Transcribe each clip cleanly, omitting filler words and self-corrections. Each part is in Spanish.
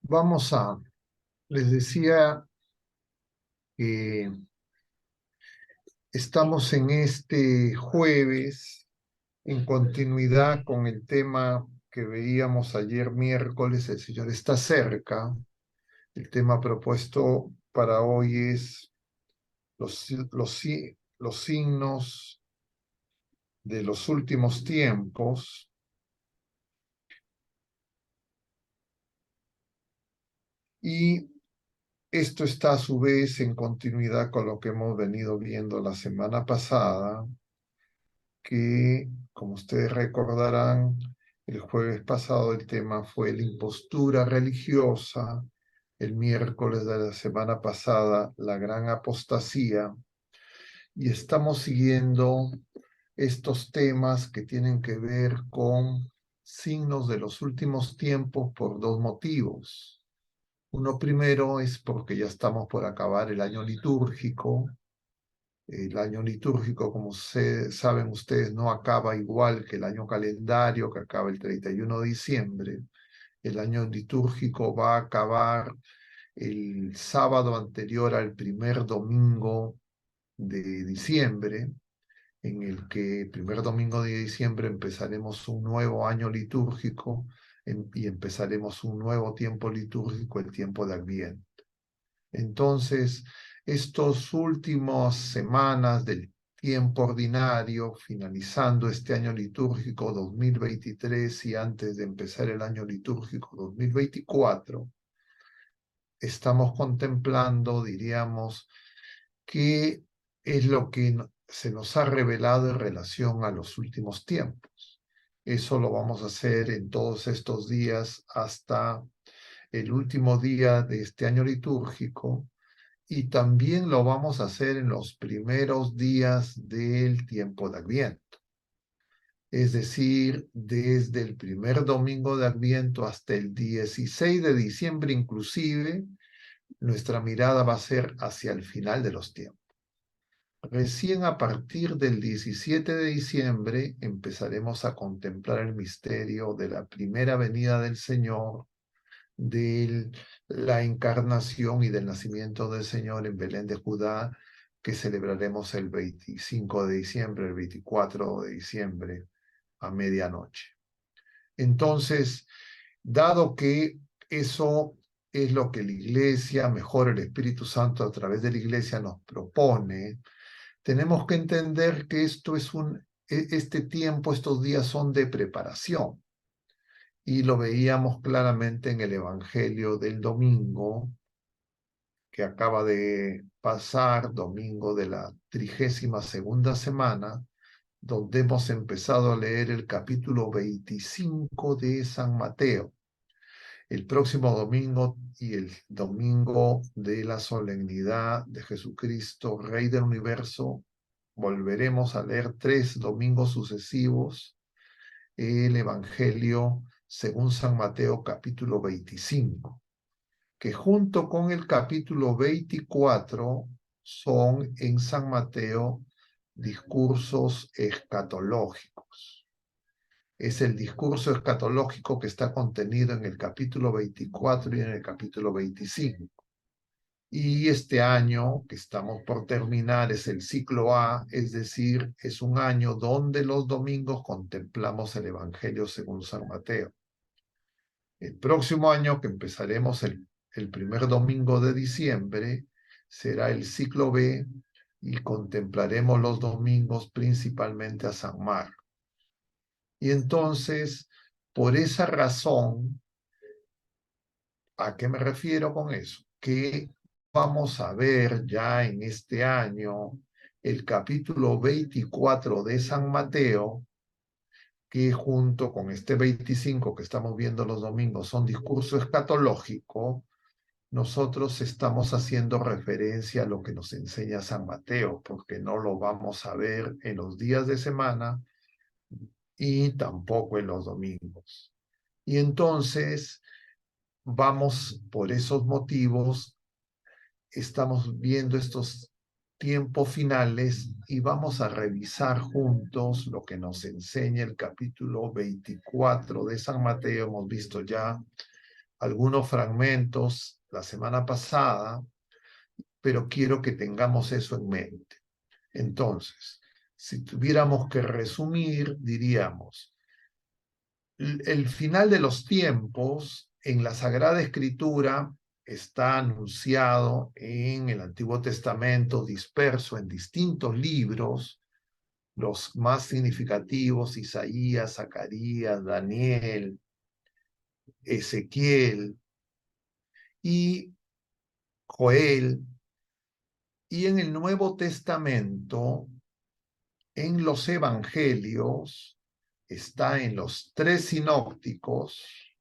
Vamos a, les decía que estamos en este jueves en continuidad con el tema que veíamos ayer miércoles, el Señor está cerca. El tema propuesto para hoy es los signos de los últimos tiempos. Y esto está a su vez en continuidad con lo que hemos venido viendo la semana pasada, que, como ustedes recordarán, el jueves pasado el tema fue la impostura religiosa, el miércoles de la semana pasada la gran apostasía, y estamos siguiendo estos temas que tienen que ver con signos de los últimos tiempos por dos motivos. Uno primero es porque ya estamos por acabar el año litúrgico. El año litúrgico, como saben ustedes, no acaba igual que el año calendario, que acaba el 31 de diciembre. El año litúrgico va a acabar el sábado anterior al primer domingo de diciembre, en el que primer domingo de diciembre empezaremos un nuevo año litúrgico y empezaremos un nuevo tiempo litúrgico, el tiempo de Adviento. Entonces, estas últimas semanas del tiempo ordinario, finalizando este año litúrgico 2023 y antes de empezar el año litúrgico 2024, estamos contemplando, diríamos, qué es lo que se nos ha revelado en relación a los últimos tiempos. Eso lo vamos a hacer en todos estos días hasta el último día de este año litúrgico, y también lo vamos a hacer en los primeros días del tiempo de Adviento. Es decir, desde el primer domingo de Adviento hasta el 16 de diciembre inclusive, nuestra mirada va a ser hacia el final de los tiempos. Recién a partir del 17 de diciembre empezaremos a contemplar el misterio de la primera venida del Señor, de la encarnación y del nacimiento del Señor en Belén de Judá, que celebraremos el 25 de diciembre, el 24 de diciembre a medianoche. Entonces, dado que eso es lo que la Iglesia, mejor el Espíritu Santo a través de la Iglesia nos propone, tenemos que entender que este tiempo, estos días son de preparación. Y lo veíamos claramente en el Evangelio del domingo, que acaba de pasar, domingo de la 32ª semana, donde hemos empezado a leer el capítulo 25 de San Mateo. El próximo domingo y el domingo de la solemnidad de Jesucristo, Rey del Universo, volveremos a leer 3 domingos sucesivos el Evangelio según San Mateo capítulo 25, que junto con el capítulo 24 son en San Mateo discursos escatológicos. Es el discurso escatológico que está contenido en el capítulo 24 y en el capítulo 25. Y este año que estamos por terminar es el ciclo A, es decir, es un año donde los domingos contemplamos el Evangelio según San Mateo. El próximo año, que empezaremos el primer domingo de diciembre, será el ciclo B y contemplaremos los domingos principalmente a San Marcos. Y entonces, por esa razón, ¿a qué me refiero con eso? Que vamos a ver ya en este año el capítulo 24 de San Mateo, que junto con este 25 que estamos viendo los domingos son discurso escatológico. Nosotros estamos haciendo referencia a lo que nos enseña San Mateo, porque no lo vamos a ver en los días de semana y tampoco en los domingos. Y entonces vamos, por esos motivos, estamos viendo estos tiempos finales y vamos a revisar juntos lo que nos enseña el capítulo 24 de San Mateo. Hemos visto ya algunos fragmentos la semana pasada, pero quiero que tengamos eso en mente. Entonces, si tuviéramos que resumir, diríamos, el final de los tiempos en la Sagrada Escritura está anunciado en el Antiguo Testamento, disperso en distintos libros, los más significativos, Isaías, Zacarías, Daniel, Ezequiel y Joel. Y en el Nuevo Testamento, en los Evangelios, está en los tres sinópticos,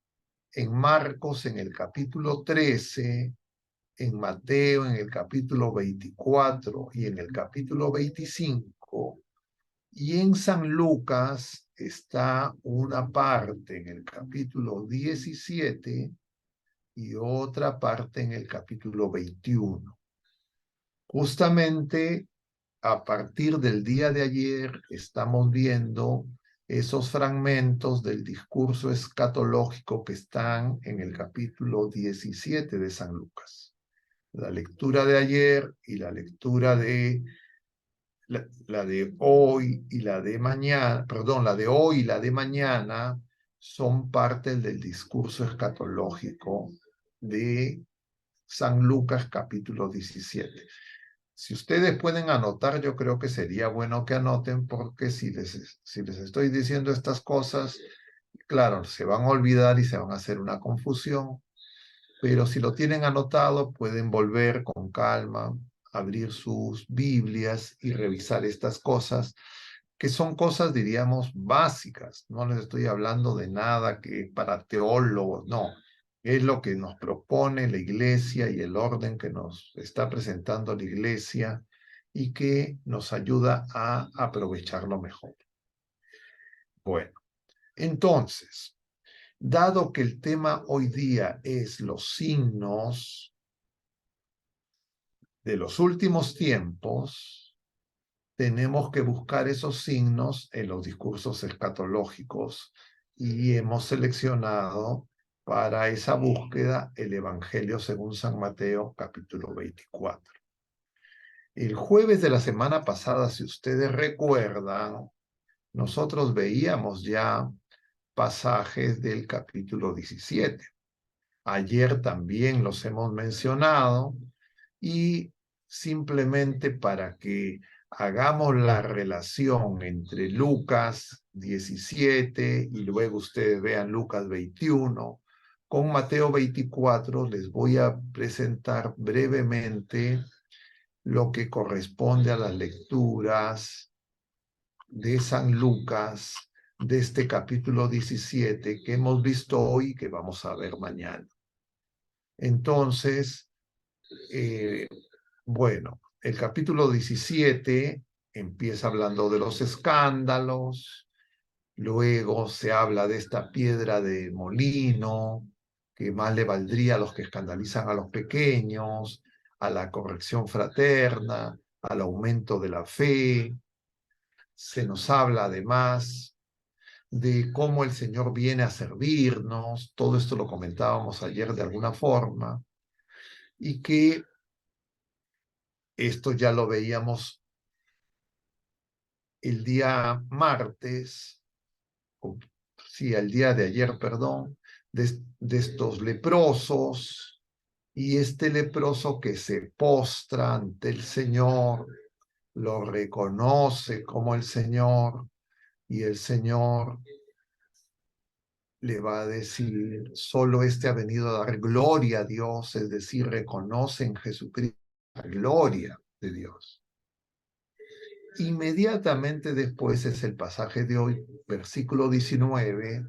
en Marcos en el capítulo 13, en Mateo en el capítulo 24 y en el capítulo 25, y en San Lucas está una parte en el capítulo 17 y otra parte en el capítulo 21. Justamente a partir del día de ayer estamos viendo esos fragmentos del discurso escatológico que están en el capítulo 17 de San Lucas. La lectura de ayer y la lectura de la de hoy y la de mañana, perdón, la de hoy y la de mañana son parte del discurso escatológico de San Lucas capítulo 17. Si ustedes pueden anotar, yo creo que sería bueno que anoten, porque si les estoy diciendo estas cosas, claro, se van a olvidar y se van a hacer una confusión, pero si lo tienen anotado, pueden volver con calma, abrir sus Biblias y revisar estas cosas, que son cosas, diríamos, básicas. No les estoy hablando de nada que para teólogos, no. Es lo que nos propone la Iglesia y el orden que nos está presentando la Iglesia y que nos ayuda a aprovecharlo mejor. Bueno, entonces, dado que el tema hoy día es los signos de los últimos tiempos, tenemos que buscar esos signos en los discursos escatológicos y hemos seleccionado para esa búsqueda el Evangelio según San Mateo, capítulo 24. El jueves de la semana pasada, si ustedes recuerdan, nosotros veíamos ya pasajes del capítulo 17. Ayer también los hemos mencionado y simplemente para que hagamos la relación entre Lucas 17 y luego ustedes vean Lucas 21, con Mateo 24 les voy a presentar brevemente lo que corresponde a las lecturas de San Lucas de este capítulo 17 que hemos visto hoy y que vamos a ver mañana. Entonces, bueno, el capítulo 17 empieza hablando de los escándalos, luego se habla de esta piedra de molino, que más le valdría a los que escandalizan a los pequeños, a la corrección fraterna, al aumento de la fe. Se nos habla además de cómo el Señor viene a servirnos, todo esto lo comentábamos ayer de alguna forma, y que esto ya lo veíamos el día martes, sí, el día de ayer, perdón, de estos leprosos, y este leproso que se postra ante el Señor, lo reconoce como el Señor, y el Señor le va a decir, solo este ha venido a dar gloria a Dios, es decir, reconoce en Jesucristo la gloria de Dios. Inmediatamente después es el pasaje de hoy, versículo 20,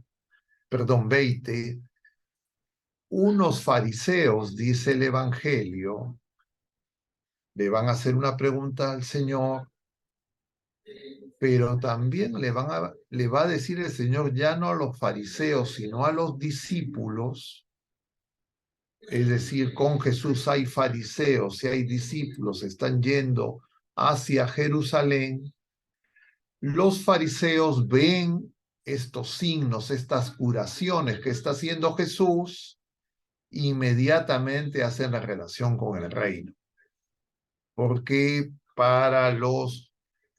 unos fariseos, dice el Evangelio, le van a hacer una pregunta al Señor, pero también le va a decir el Señor ya no a los fariseos, sino a los discípulos. Es decir, con Jesús hay fariseos y hay discípulos, están yendo hacia Jerusalén. Los fariseos ven estos signos, estas curaciones que está haciendo Jesús inmediatamente hacen la relación con el reino, porque para los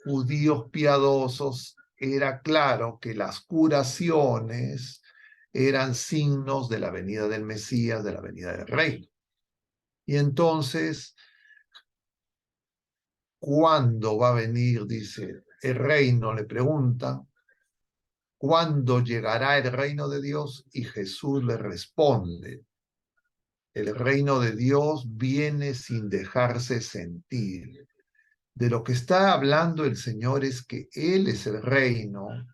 judíos piadosos era claro que las curaciones eran signos de la venida del Mesías, de la venida del reino. Y entonces, ¿cuándo va a venir? Dice, el reino, le pregunta, ¿cuándo llegará el reino de Dios? Y Jesús le responde, el reino de Dios viene sin dejarse sentir. De lo que está hablando el Señor es que Él es el reino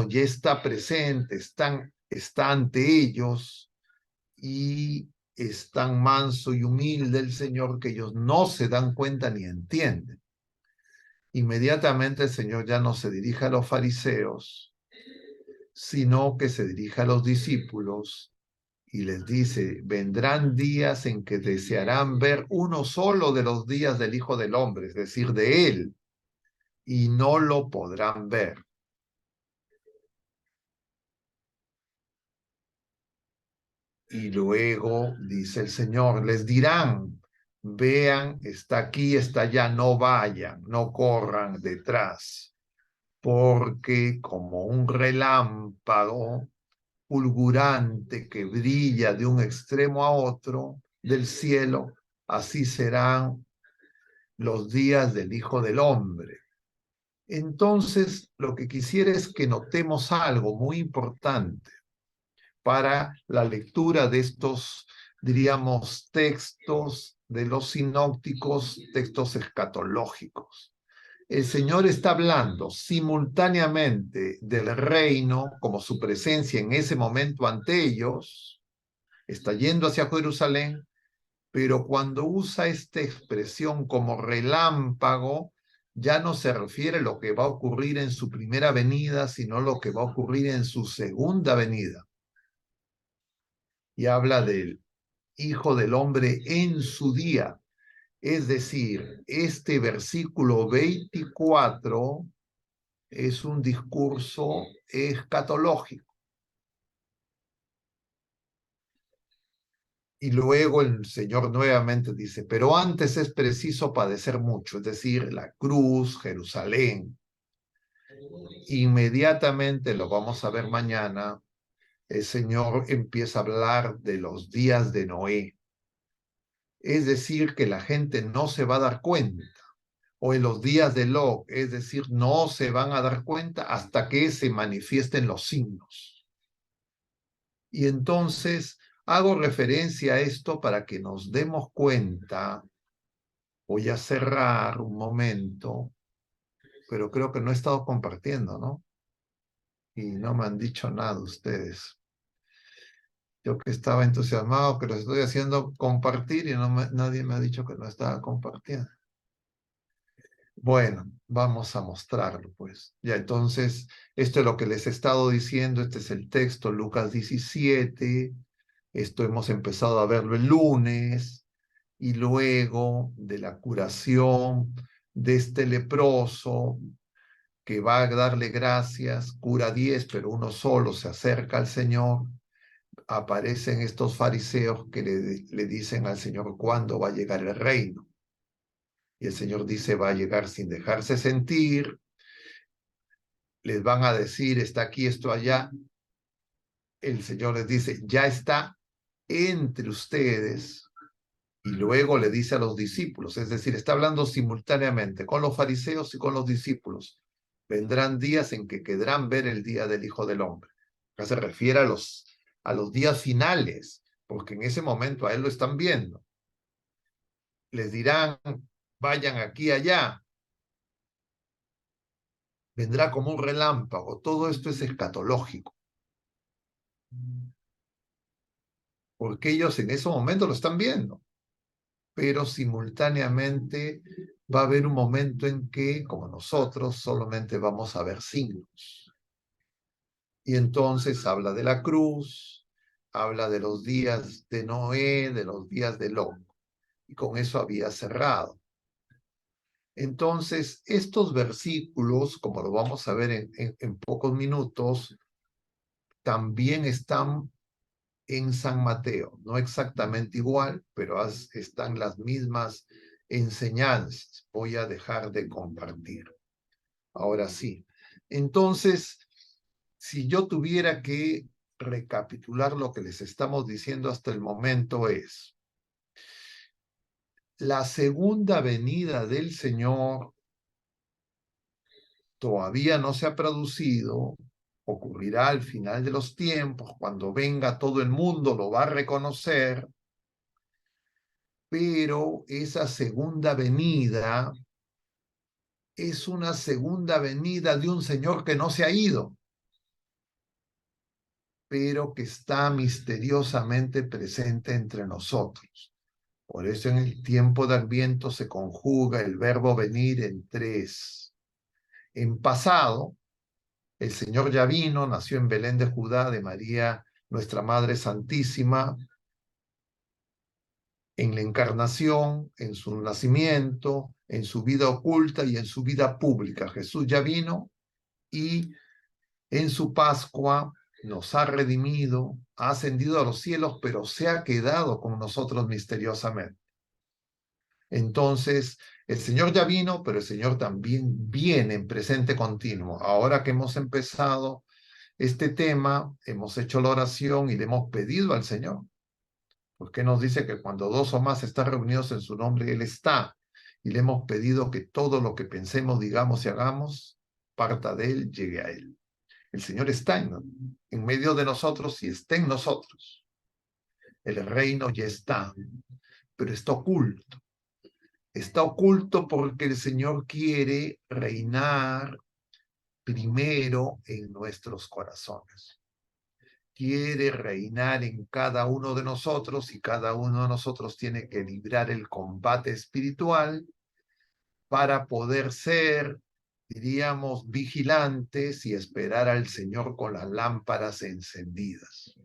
ya está presente, está ante ellos y es tan manso y humilde el Señor que ellos no se dan cuenta ni entienden. Inmediatamente el Señor ya no se dirige a los fariseos, sino que se dirige a los discípulos y les dice, vendrán días en que desearán ver uno solo de los días del Hijo del Hombre, es decir, de Él, y no lo podrán ver. Y luego, dice el Señor, les dirán, vean, está aquí, está allá, no vayan, no corran detrás, porque como un relámpago fulgurante que brilla de un extremo a otro del cielo, así serán los días del Hijo del Hombre. Entonces, lo que quisiera es que notemos algo muy importante para la lectura de estos, diríamos, textos de los sinópticos, textos escatológicos. El Señor está hablando simultáneamente del reino como su presencia en ese momento ante ellos, está yendo hacia Jerusalén, pero cuando usa esta expresión como relámpago, ya no se refiere a lo que va a ocurrir en su primera venida, sino lo que va a ocurrir en su segunda venida. Y habla del Hijo del Hombre en su día. Es decir, este versículo 24 es un discurso escatológico. Y luego el Señor nuevamente dice, pero antes es preciso padecer mucho, es decir, la cruz, Jerusalén. Inmediatamente, lo vamos a ver mañana, el Señor empieza a hablar de los días de Noé. Es decir, que la gente no se va a dar cuenta. O en los días de Lot, es decir, no se van a dar cuenta hasta que se manifiesten los signos. Y entonces hago referencia a esto para que nos demos cuenta. Voy a cerrar un momento, pero creo que no he estado compartiendo, ¿no? Y no me han dicho nada ustedes. Yo que estaba entusiasmado, que lo estoy haciendo compartir y nadie me ha dicho que no estaba compartiendo. Bueno, vamos a mostrarlo, pues. Ya, entonces, esto es lo que les he estado diciendo. Este es el texto, Lucas 17. Esto hemos empezado a verlo el lunes. Y luego de la curación de este leproso que va a darle gracias, cura 10, pero uno solo se acerca al Señor. Aparecen estos fariseos que le dicen al Señor cuándo va a llegar el reino. Y el Señor dice, va a llegar sin dejarse sentir. Les van a decir, está aquí, esto allá. El Señor les dice, ya está entre ustedes. Y luego le dice a los discípulos, es decir, está hablando simultáneamente con los fariseos y con los discípulos. Vendrán días en que querrán ver el día del Hijo del Hombre. Acá se refiere a los días finales, porque en ese momento a él lo están viendo. Les dirán, vayan aquí, allá. Vendrá como un relámpago. Todo esto es escatológico. Porque ellos en ese momento lo están viendo. Pero simultáneamente va a haber un momento en que, como nosotros, solamente vamos a ver signos. Y entonces habla de la cruz, habla de los días de Noé, de los días de Lot. Y con eso había cerrado. Entonces, estos versículos, como lo vamos a ver en pocos minutos, también están en San Mateo. No exactamente igual, pero están las mismas enseñanzas. Voy a dejar de compartir. Ahora sí. Entonces, si yo tuviera que recapitular lo que les estamos diciendo hasta el momento es, la segunda venida del Señor todavía no se ha producido, ocurrirá al final de los tiempos, cuando venga todo el mundo lo va a reconocer, pero esa segunda venida es una segunda venida de un Señor que no se ha ido, pero que está misteriosamente presente entre nosotros. Por eso en el tiempo de Adviento se conjuga el verbo venir en tres. En pasado, el Señor ya vino, nació en Belén de Judá, de María, nuestra Madre Santísima, en la encarnación, en su nacimiento, en su vida oculta y en su vida pública. Jesús ya vino y en su Pascua nos ha redimido, ha ascendido a los cielos, pero se ha quedado con nosotros misteriosamente. Entonces, el Señor ya vino, pero el Señor también viene en presente continuo. Ahora que hemos empezado este tema, hemos hecho la oración y le hemos pedido al Señor, porque nos dice que cuando dos o más están reunidos en su nombre, Él está. Y le hemos pedido que todo lo que pensemos, digamos y hagamos, parta de Él, llegue a Él. El Señor está en medio de nosotros y está en nosotros. El reino ya está, pero está oculto. Está oculto porque el Señor quiere reinar primero en nuestros corazones. Quiere reinar en cada uno de nosotros y cada uno de nosotros tiene que librar el combate espiritual para poder ser, diríamos, vigilantes y esperar al Señor con las lámparas encendidas,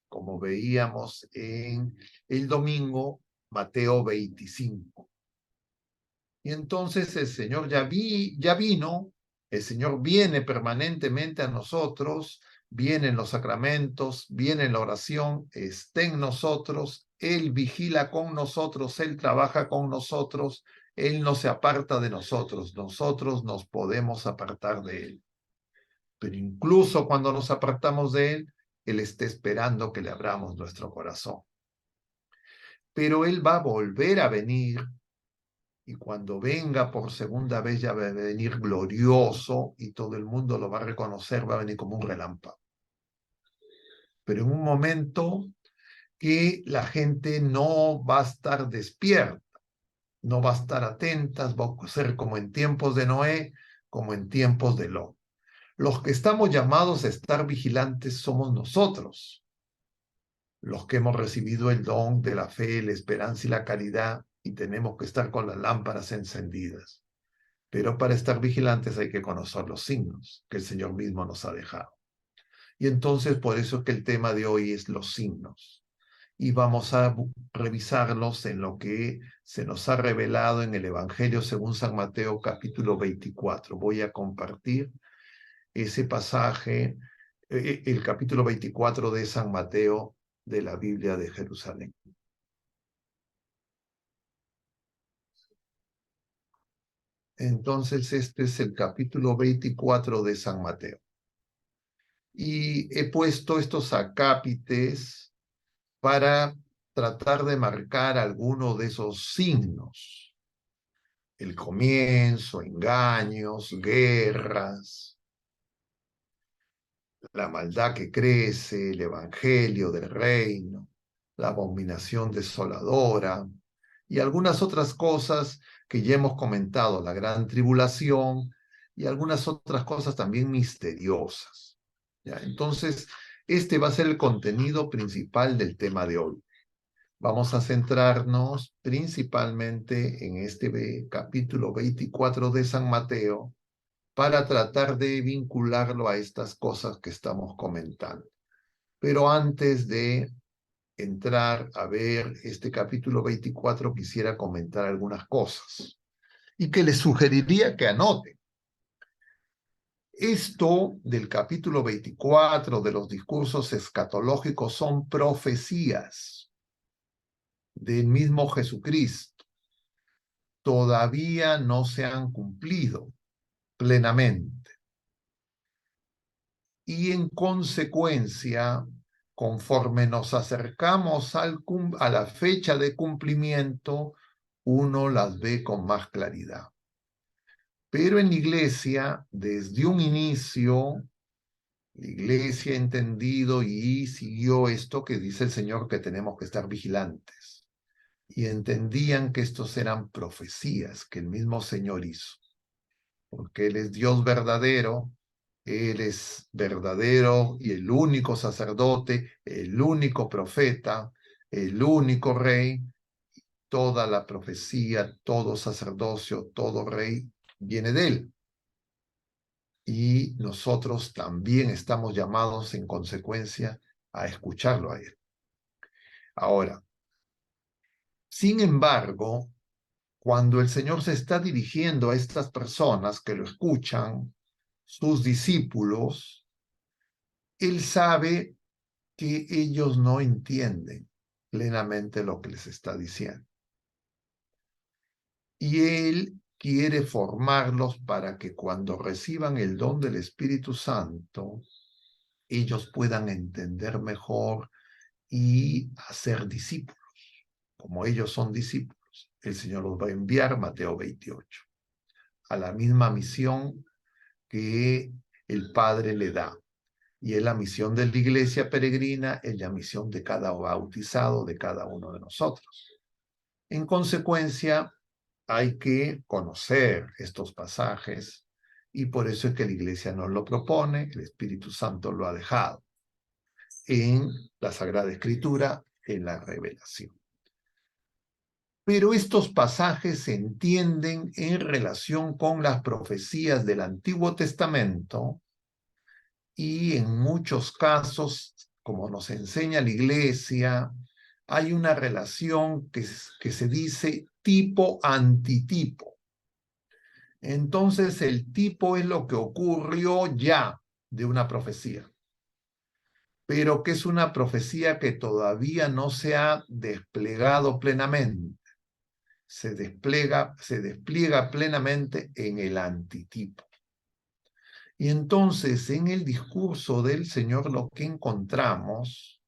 como veíamos en el domingo, Mateo 25. Y entonces el Señor ya vino, el Señor viene permanentemente a nosotros, viene en los sacramentos, viene en la oración, está en nosotros, Él vigila con nosotros, Él trabaja con nosotros, Él no se aparta de nosotros, nosotros nos podemos apartar de Él. Pero incluso cuando nos apartamos de Él, Él está esperando que le abramos nuestro corazón. Pero Él va a volver a venir. Y cuando venga por segunda vez ya va a venir glorioso y todo el mundo lo va a reconocer, va a venir como un relámpago. Pero en un momento que la gente no va a estar despierta, no va a estar atenta, va a ser como en tiempos de Noé, como en tiempos de Lot. Los que estamos llamados a estar vigilantes somos nosotros, los que hemos recibido el don de la fe, la esperanza y la caridad, y tenemos que estar con las lámparas encendidas. Pero para estar vigilantes hay que conocer los signos que el Señor mismo nos ha dejado. Y entonces por eso es que el tema de hoy es los signos. Y vamos a revisarlos en lo que se nos ha revelado en el Evangelio según San Mateo capítulo 24. Voy a compartir ese pasaje, el capítulo 24 de San Mateo de la Biblia de Jerusalén. Entonces este es el capítulo 24 de San Mateo. Y he puesto estos acápites para tratar de marcar alguno de esos signos. El comienzo, engaños, guerras, la maldad que crece, el evangelio del reino, la abominación desoladora y algunas otras cosas que ya hemos comentado, la gran tribulación y algunas otras cosas también misteriosas. ¿Ya? Entonces, este va a ser el contenido principal del tema de hoy. Vamos a centrarnos principalmente en este capítulo 24 de San Mateo para tratar de vincularlo a estas cosas que estamos comentando. Pero antes de entrar a ver este capítulo 24, quisiera comentar algunas cosas y que les sugeriría que anoten. Esto del capítulo 24 de los discursos escatológicos son profecías del mismo Jesucristo. Todavía no se han cumplido plenamente. Y en consecuencia, conforme nos acercamos a la fecha de cumplimiento, uno las ve con más claridad. Pero en la iglesia, desde un inicio, la iglesia ha entendido y siguió esto que dice el Señor, que tenemos que estar vigilantes. Y entendían que estos eran profecías que el mismo Señor hizo, porque Él es Dios verdadero, Él es verdadero y el único sacerdote, el único profeta, el único rey. Toda la profecía, todo sacerdocio, todo rey viene de Él. Y nosotros también estamos llamados en consecuencia a escucharlo a Él. Ahora, sin embargo, cuando el Señor se está dirigiendo a estas personas que lo escuchan, sus discípulos, Él sabe que ellos no entienden plenamente lo que les está diciendo. Y Él quiere formarlos para que cuando reciban el don del Espíritu Santo, ellos puedan entender mejor y hacer discípulos. Como ellos son discípulos, el Señor los va a enviar, Mateo 28, a la misma misión que el Padre le da. Y es la misión de la iglesia peregrina, es la misión de cada bautizado, de cada uno de nosotros. En consecuencia, hay que conocer estos pasajes y por eso es que la iglesia nos lo propone, el Espíritu Santo lo ha dejado en la Sagrada Escritura, en la revelación. Pero estos pasajes se entienden en relación con las profecías del Antiguo Testamento y en muchos casos, como nos enseña la iglesia, hay una relación que se dice tipo-antitipo. Entonces el tipo es lo que ocurrió ya de una profecía, pero que es una profecía que todavía no se ha desplegado plenamente. Se despliega plenamente en el antitipo. Y entonces en el discurso del Señor lo que encontramos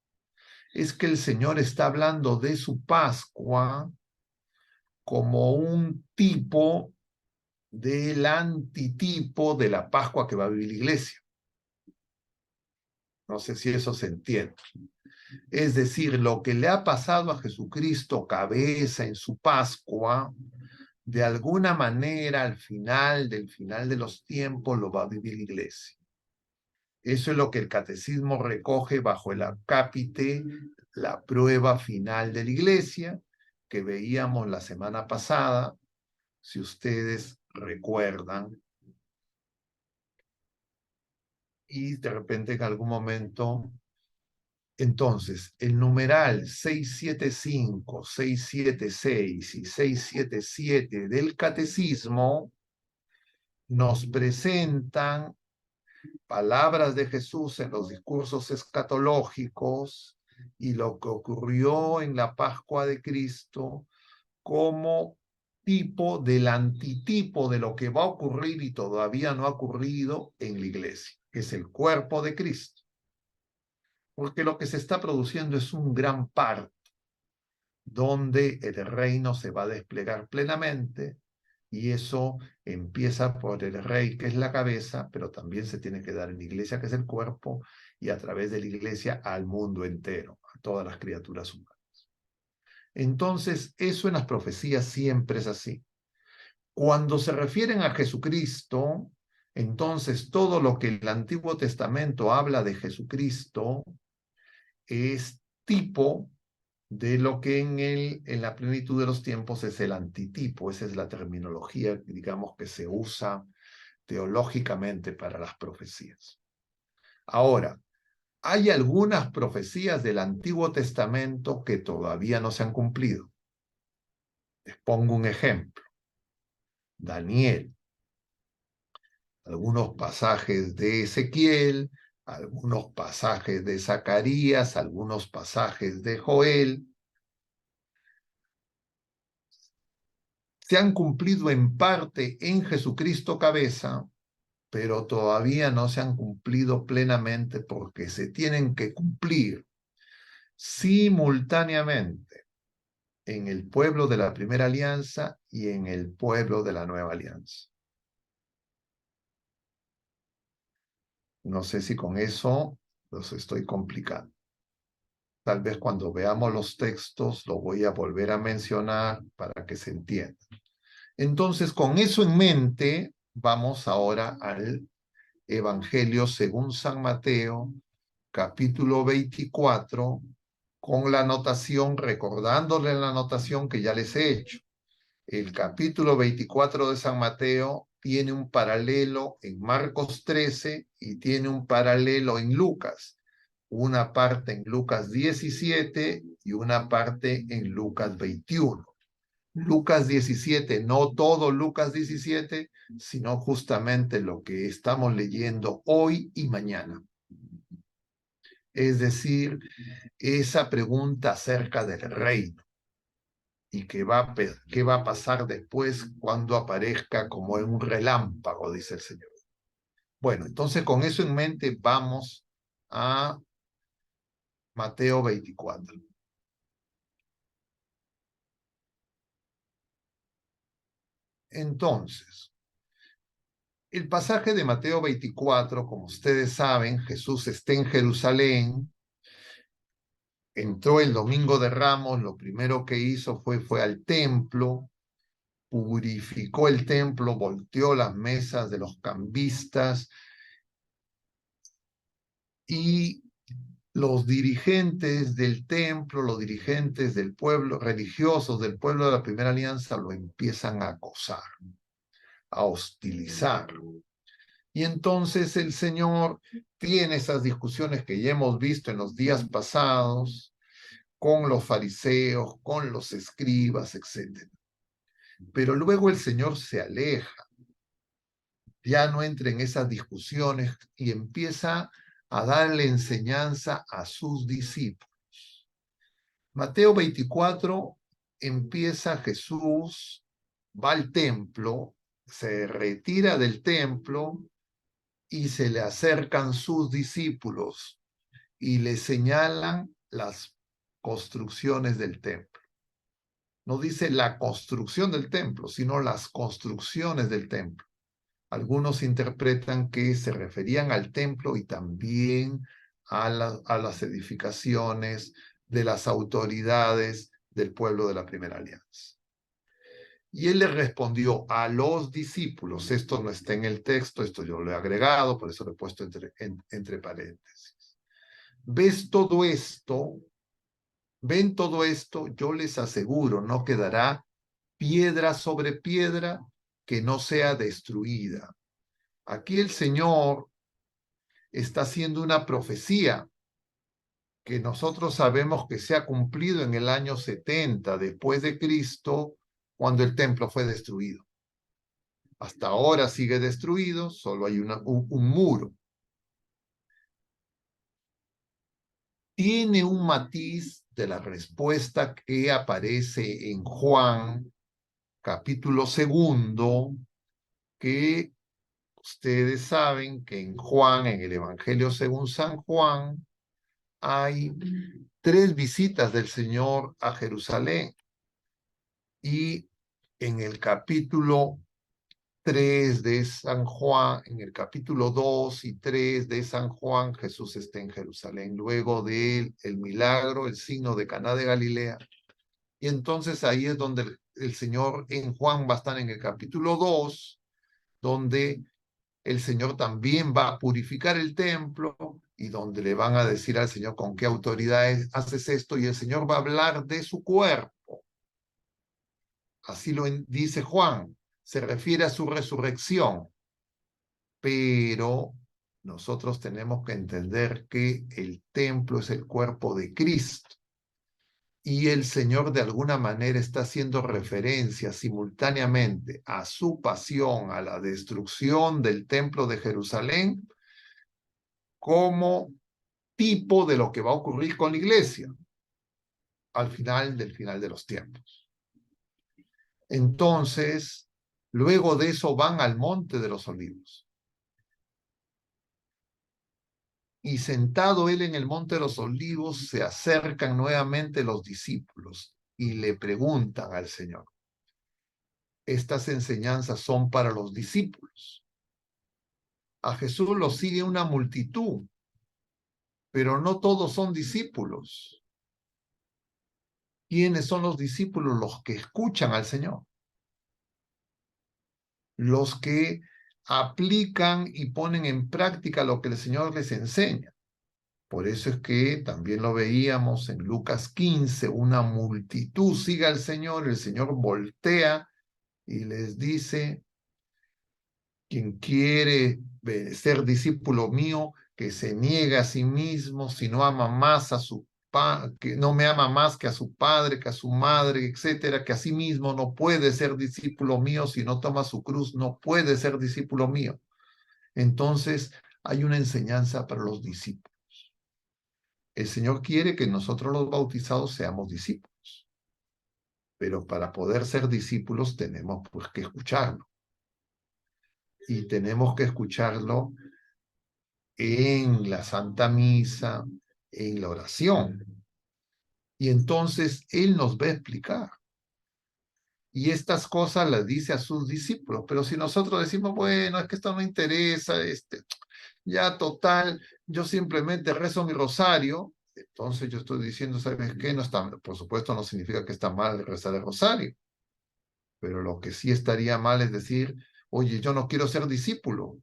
es que el Señor está hablando de su Pascua como un tipo del antitipo de la Pascua que va a vivir la iglesia. No sé si eso se entiende. Es decir, lo que le ha pasado a Jesucristo cabeza en su Pascua, de alguna manera al final de los tiempos lo va a vivir la iglesia. Eso es lo que el catecismo recoge bajo el acápite, la prueba final de la iglesia, que veíamos la semana pasada, si ustedes recuerdan. Y de repente en algún momento, entonces, el numeral 675, 676 y 677 del catecismo nos presentan palabras de Jesús en los discursos escatológicos y lo que ocurrió en la Pascua de Cristo como tipo del antitipo de lo que va a ocurrir y todavía no ha ocurrido en la iglesia, que es el cuerpo de Cristo. Porque lo que se está produciendo es un gran parto, donde el reino se va a desplegar plenamente, y eso empieza por el rey, que es la cabeza, pero también se tiene que dar en la iglesia, que es el cuerpo, y a través de la iglesia al mundo entero, a todas las criaturas humanas. Entonces, eso en las profecías siempre es así. Cuando se refieren a Jesucristo, entonces todo lo que el Antiguo Testamento habla de Jesucristo es tipo de lo que en la plenitud de los tiempos es el antitipo. Esa es la terminología, digamos, que se usa teológicamente para las profecías. Ahora, hay algunas profecías del Antiguo Testamento que todavía no se han cumplido. Les pongo un ejemplo. Daniel. algunos pasajes de Ezequiel, algunos pasajes de Zacarías, algunos pasajes de Joel, se han cumplido en parte en Jesucristo cabeza, pero todavía no se han cumplido plenamente porque se tienen que cumplir simultáneamente en el pueblo de la primera alianza y en el pueblo de la nueva alianza. No sé si con eso los estoy complicando. Tal vez cuando veamos los textos lo voy a volver a mencionar para que se entienda. Entonces, con eso en mente, vamos ahora al Evangelio según San Mateo, capítulo 24, con la anotación, recordándole la anotación que ya les he hecho. El capítulo 24 de San Mateo tiene un paralelo en Marcos 13 y tiene un paralelo en Lucas. Una parte en Lucas 17 y una parte en Lucas 21. Lucas 17, no todo Lucas 17, sino justamente lo que estamos leyendo hoy y mañana. Es decir, esa pregunta acerca del reino y qué va a pasar después cuando aparezca como en un relámpago, dice el Señor. Bueno, entonces con eso en mente vamos a Mateo 24. Entonces, el pasaje de Mateo 24, como ustedes saben, Jesús está en Jerusalén, entró el domingo de Ramos, lo primero que hizo fue al templo, purificó el templo, volteó las mesas de los cambistas y los dirigentes del templo, los dirigentes del pueblo, religiosos del pueblo de la Primera Alianza lo empiezan a acosar, a hostilizar. Y entonces el Señor tiene esas discusiones que ya hemos visto en los días pasados con los fariseos, con los escribas, etc. Pero luego el Señor se aleja, ya no entra en esas discusiones y empieza a darle enseñanza a sus discípulos. Mateo 24 empieza Jesús, va al templo, se retira del templo y se le acercan sus discípulos y le señalan las construcciones del templo. No dice la construcción del templo, sino las construcciones del templo. Algunos interpretan que se referían al templo y también a las edificaciones de las autoridades del pueblo de la Primera Alianza. Y él le respondió a los discípulos, esto no está en el texto, esto yo lo he agregado, por eso lo he puesto entre paréntesis. ¿Ves todo esto? ¿Ven todo esto? Yo les aseguro, no quedará piedra sobre piedra que no sea destruida. Aquí el Señor está haciendo una profecía que nosotros sabemos que se ha cumplido en el año 70 después de Cristo, cuando el templo fue destruido. Hasta ahora sigue destruido, solo hay un muro. Tiene un matiz de la respuesta que aparece en Juan, capítulo 2, que ustedes saben que en Juan, en el Evangelio según San Juan, hay 3 visitas del Señor a Jerusalén. Y en el capítulo 3 de San Juan, en el capítulo 2 y 3 de San Juan, Jesús está en Jerusalén, luego de el milagro, el signo de Caná de Galilea. Y entonces ahí es donde el Señor en Juan va a estar en el capítulo 2, donde el Señor también va a purificar el templo y donde le van a decir al Señor con qué autoridad haces esto, y el Señor va a hablar de su cuerpo. Así lo dice Juan, se refiere a su resurrección, pero nosotros tenemos que entender que el templo es el cuerpo de Cristo. y el Señor de alguna manera está haciendo referencia simultáneamente a su pasión, a la destrucción del templo de Jerusalén, como tipo de lo que va a ocurrir con la iglesia al final de los tiempos. Entonces, luego de eso van al Monte de los Olivos. Y sentado él en el Monte de los Olivos, se acercan nuevamente los discípulos y le preguntan al Señor. Estas enseñanzas son para los discípulos. A Jesús lo sigue una multitud, pero no todos son discípulos. ¿Quiénes son los discípulos? Los que escuchan al Señor. Los que aplican y ponen en práctica lo que el Señor les enseña. Por eso es que también lo veíamos en Lucas 15, una multitud sigue al Señor, el Señor voltea y les dice, quien quiere ser discípulo mío, que se niegue a sí mismo, si no ama más a su que no me ama más que a su padre, que a su madre, etcétera, que a sí mismo no puede ser discípulo mío si no toma su cruz, no puede ser discípulo mío. Entonces, hay una enseñanza para los discípulos. El Señor quiere que nosotros los bautizados seamos discípulos, pero para poder ser discípulos tenemos pues que escucharlo. Y tenemos que escucharlo en la Santa Misa, en la oración. Y entonces Él nos va a explicar. Y estas cosas las dice a sus discípulos. Pero si nosotros decimos, bueno, es que esto no interesa, ya total, yo simplemente rezo mi rosario, entonces yo estoy diciendo, ¿sabes qué? No está, por supuesto no significa que está mal rezar el rosario, pero lo que sí estaría mal es decir, oye, yo no quiero ser discípulo.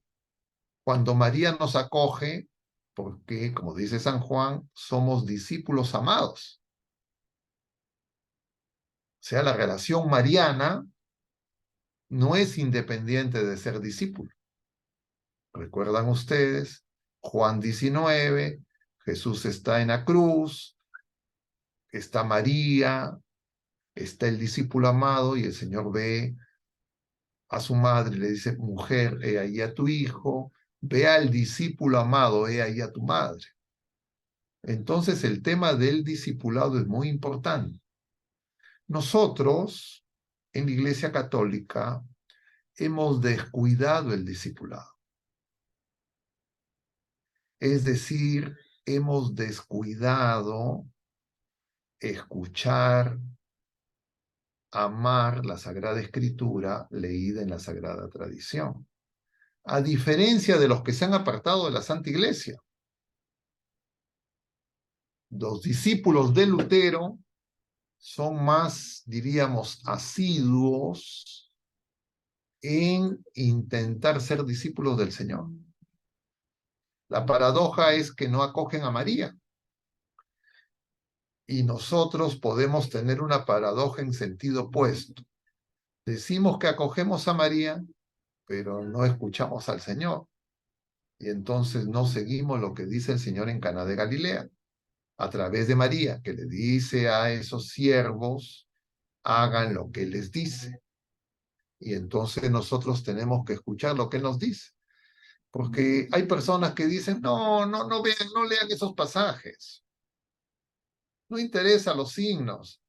Cuando María nos acoge, porque, como dice San Juan, somos discípulos amados. O sea, la relación mariana no es independiente de ser discípulo. ¿Recuerdan ustedes? Juan 19, Jesús está en la cruz, está María, está el discípulo amado y el Señor ve a su madre y le dice, mujer, he ahí a tu hijo, ve al discípulo amado, he ahí a tu madre. Entonces el tema del discipulado es muy importante. Nosotros, en la Iglesia Católica, hemos descuidado el discipulado. Es decir, hemos descuidado escuchar, amar la Sagrada Escritura leída en la Sagrada Tradición. A diferencia de los que se han apartado de la Santa Iglesia. Los discípulos de Lutero son más, diríamos, asiduos en intentar ser discípulos del Señor. La paradoja es que no acogen a María. Y nosotros podemos tener una paradoja en sentido opuesto. Decimos que acogemos a María, pero no escuchamos al Señor. Y entonces no seguimos lo que dice el Señor en Caná de Galilea, a través de María, que le dice a esos siervos, hagan lo que les dice. Y entonces nosotros tenemos que escuchar lo que nos dice. Porque hay personas que dicen, no vean, no lean esos pasajes. No interesa los signos.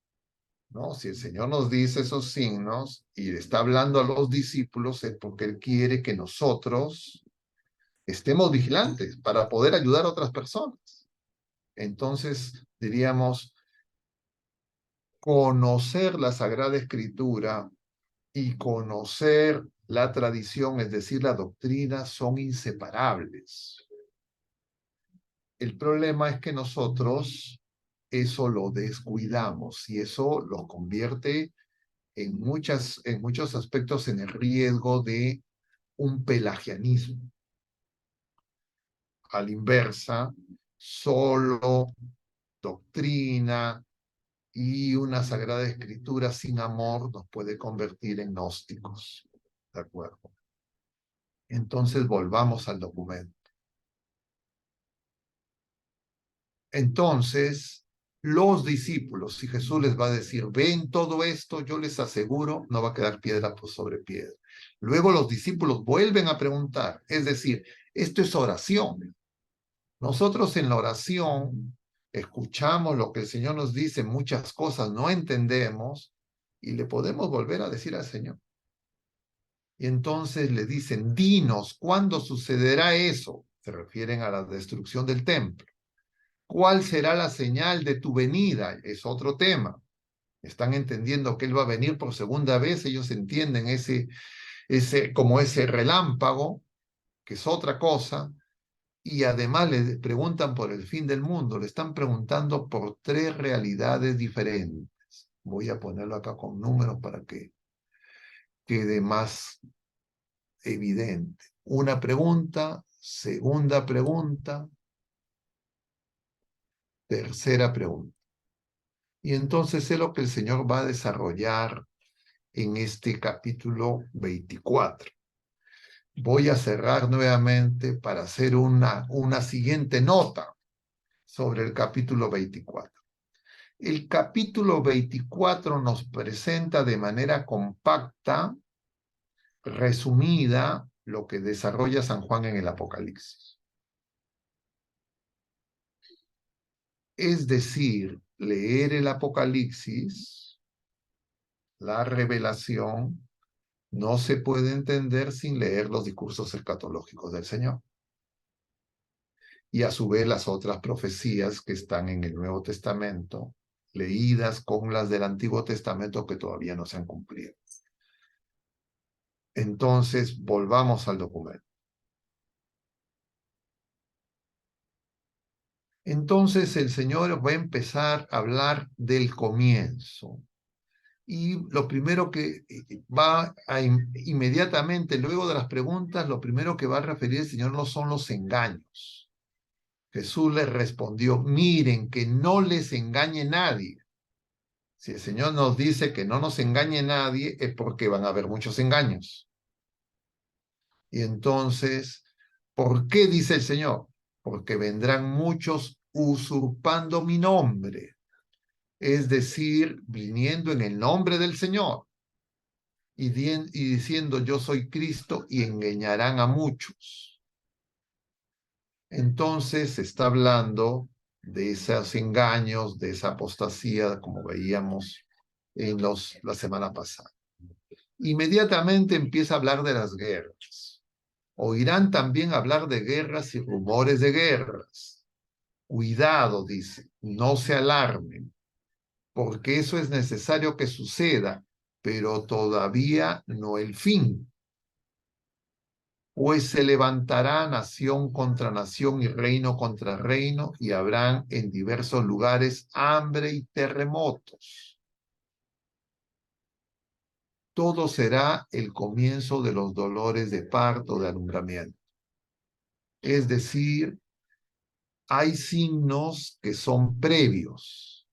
No, si el Señor nos dice esos signos y está hablando a los discípulos es porque Él quiere que nosotros estemos vigilantes para poder ayudar a otras personas. Entonces, diríamos, conocer la Sagrada Escritura y conocer la tradición, es decir, la doctrina, son inseparables. El problema es que nosotros eso lo descuidamos y eso lo convierte en muchos aspectos en el riesgo de un pelagianismo. A la inversa, solo doctrina y una sagrada escritura sin amor nos puede convertir en gnósticos. ¿De acuerdo? Entonces volvamos al documento. Entonces, Los discípulos, si Jesús les va a decir, ven todo esto, yo les aseguro, no va a quedar piedra por sobre piedra. Luego los discípulos vuelven a preguntar, es decir, esto es oración. Nosotros en la oración escuchamos lo que el Señor nos dice, muchas cosas no entendemos y le podemos volver a decir al Señor. Y entonces le dicen, dinos, ¿cuándo sucederá eso? Se refieren a la destrucción del templo. ¿Cuál será la señal de tu venida? Es otro tema. Están entendiendo que Él va a venir por segunda vez, ellos entienden como ese relámpago, que es otra cosa, y además le preguntan por el fin del mundo, le están preguntando por tres realidades diferentes. Voy a ponerlo acá con números para que quede más evidente. Una pregunta, segunda pregunta, tercera pregunta. Y entonces es lo que el Señor va a desarrollar en este capítulo 24. Voy a cerrar nuevamente para hacer una siguiente nota sobre el capítulo 24. El capítulo 24 nos presenta de manera compacta, resumida, lo que desarrolla San Juan en el Apocalipsis. Es decir, leer el Apocalipsis, la revelación, no se puede entender sin leer los discursos escatológicos del Señor. Y a su vez las otras profecías que están en el Nuevo Testamento, leídas con las del Antiguo Testamento que todavía no se han cumplido. Entonces, volvamos al documento. Entonces el Señor va a empezar a hablar del comienzo. Y lo primero que va a inmediatamente, luego de las preguntas, lo primero que va a referir el Señor no son los engaños. Jesús les respondió, miren, que no les engañe nadie. Si el Señor nos dice que no nos engañe nadie, es porque van a haber muchos engaños. Y entonces, ¿por qué dice el Señor? Porque vendrán muchos usurpando mi nombre, es decir, viniendo en el nombre del Señor y diciendo yo soy Cristo y engañarán a muchos. Entonces se está hablando de esos engaños, de esa apostasía, como veíamos en la semana pasada. Inmediatamente empieza a hablar de las guerras. Oirán también hablar de guerras y rumores de guerras. Cuidado, dice, no se alarmen, porque eso es necesario que suceda, pero todavía no el fin. Pues se levantará nación contra nación y reino contra reino, y habrán en diversos lugares hambre y terremotos. Todo será el comienzo de los dolores de parto, de alumbramiento. Es decir, hay signos que son previos.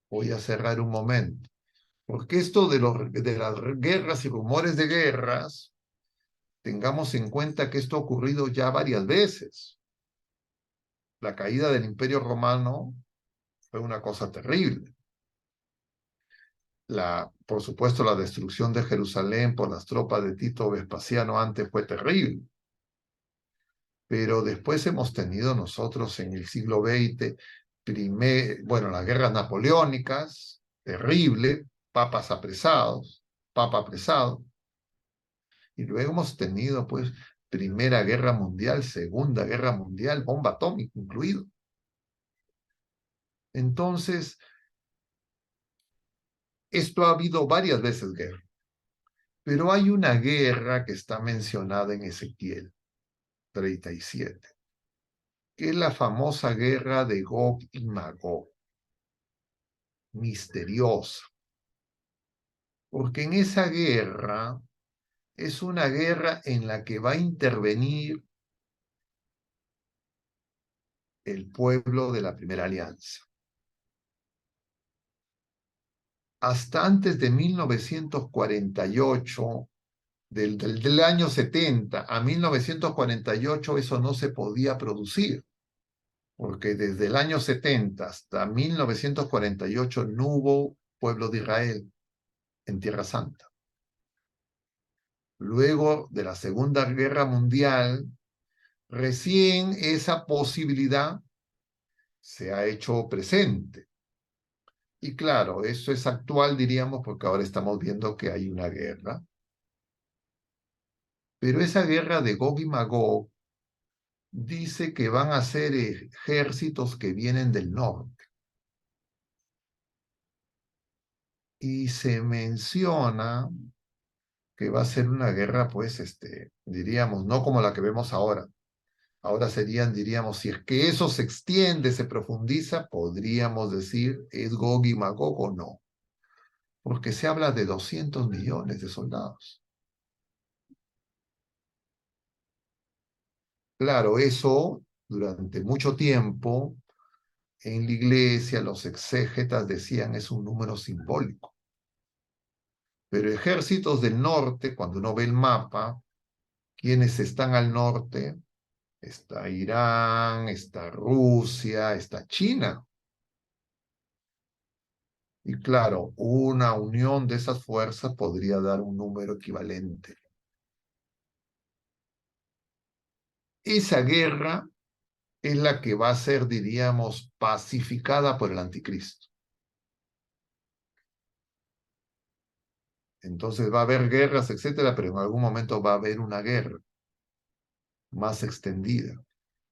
Voy a cerrar un momento. Porque esto de las guerras y rumores de guerras, tengamos en cuenta que esto ha ocurrido ya varias veces. La caída del Imperio Romano fue una cosa terrible. Por supuesto, la destrucción de Jerusalén por las tropas de Tito Vespasiano antes fue terrible. Pero después hemos tenido nosotros en el siglo XX, las guerras napoleónicas, terrible, papa apresado, y luego hemos tenido, pues, Primera Guerra Mundial, Segunda Guerra Mundial, bomba atómica incluido. Entonces, esto ha habido varias veces guerra, pero hay una guerra que está mencionada en Ezequiel 37, que es la famosa guerra de Gog y Magog, misteriosa, porque en esa guerra es una guerra en la que va a intervenir el pueblo de la Primera Alianza. Hasta antes de 1948, del año 70 a 1948, eso no se podía producir. porque desde el año 70 hasta 1948 no hubo pueblo de Israel en Tierra Santa. Luego de la Segunda Guerra Mundial, recién esa posibilidad se ha hecho presente. Y claro, eso es actual, diríamos, porque ahora estamos viendo que hay una guerra. Pero esa guerra de Gog y Magog dice que van a ser ejércitos que vienen del norte. Y se menciona que va a ser una guerra, pues, diríamos, no como la que vemos ahora. Ahora serían, diríamos, si es que eso se extiende, se profundiza, podríamos decir, ¿es Gog y Magog o no? Porque se habla de 200 millones de soldados. Claro, eso durante mucho tiempo en la iglesia los exégetas decían es un número simbólico. Pero ejércitos del norte, cuando uno ve el mapa, quienes están al norte, está Irán, está Rusia, está China. Y claro, una unión de esas fuerzas podría dar un número equivalente. Esa guerra es la que va a ser, diríamos, pacificada por el anticristo. Entonces va a haber guerras, etcétera, pero en algún momento va a haber una guerra más extendida.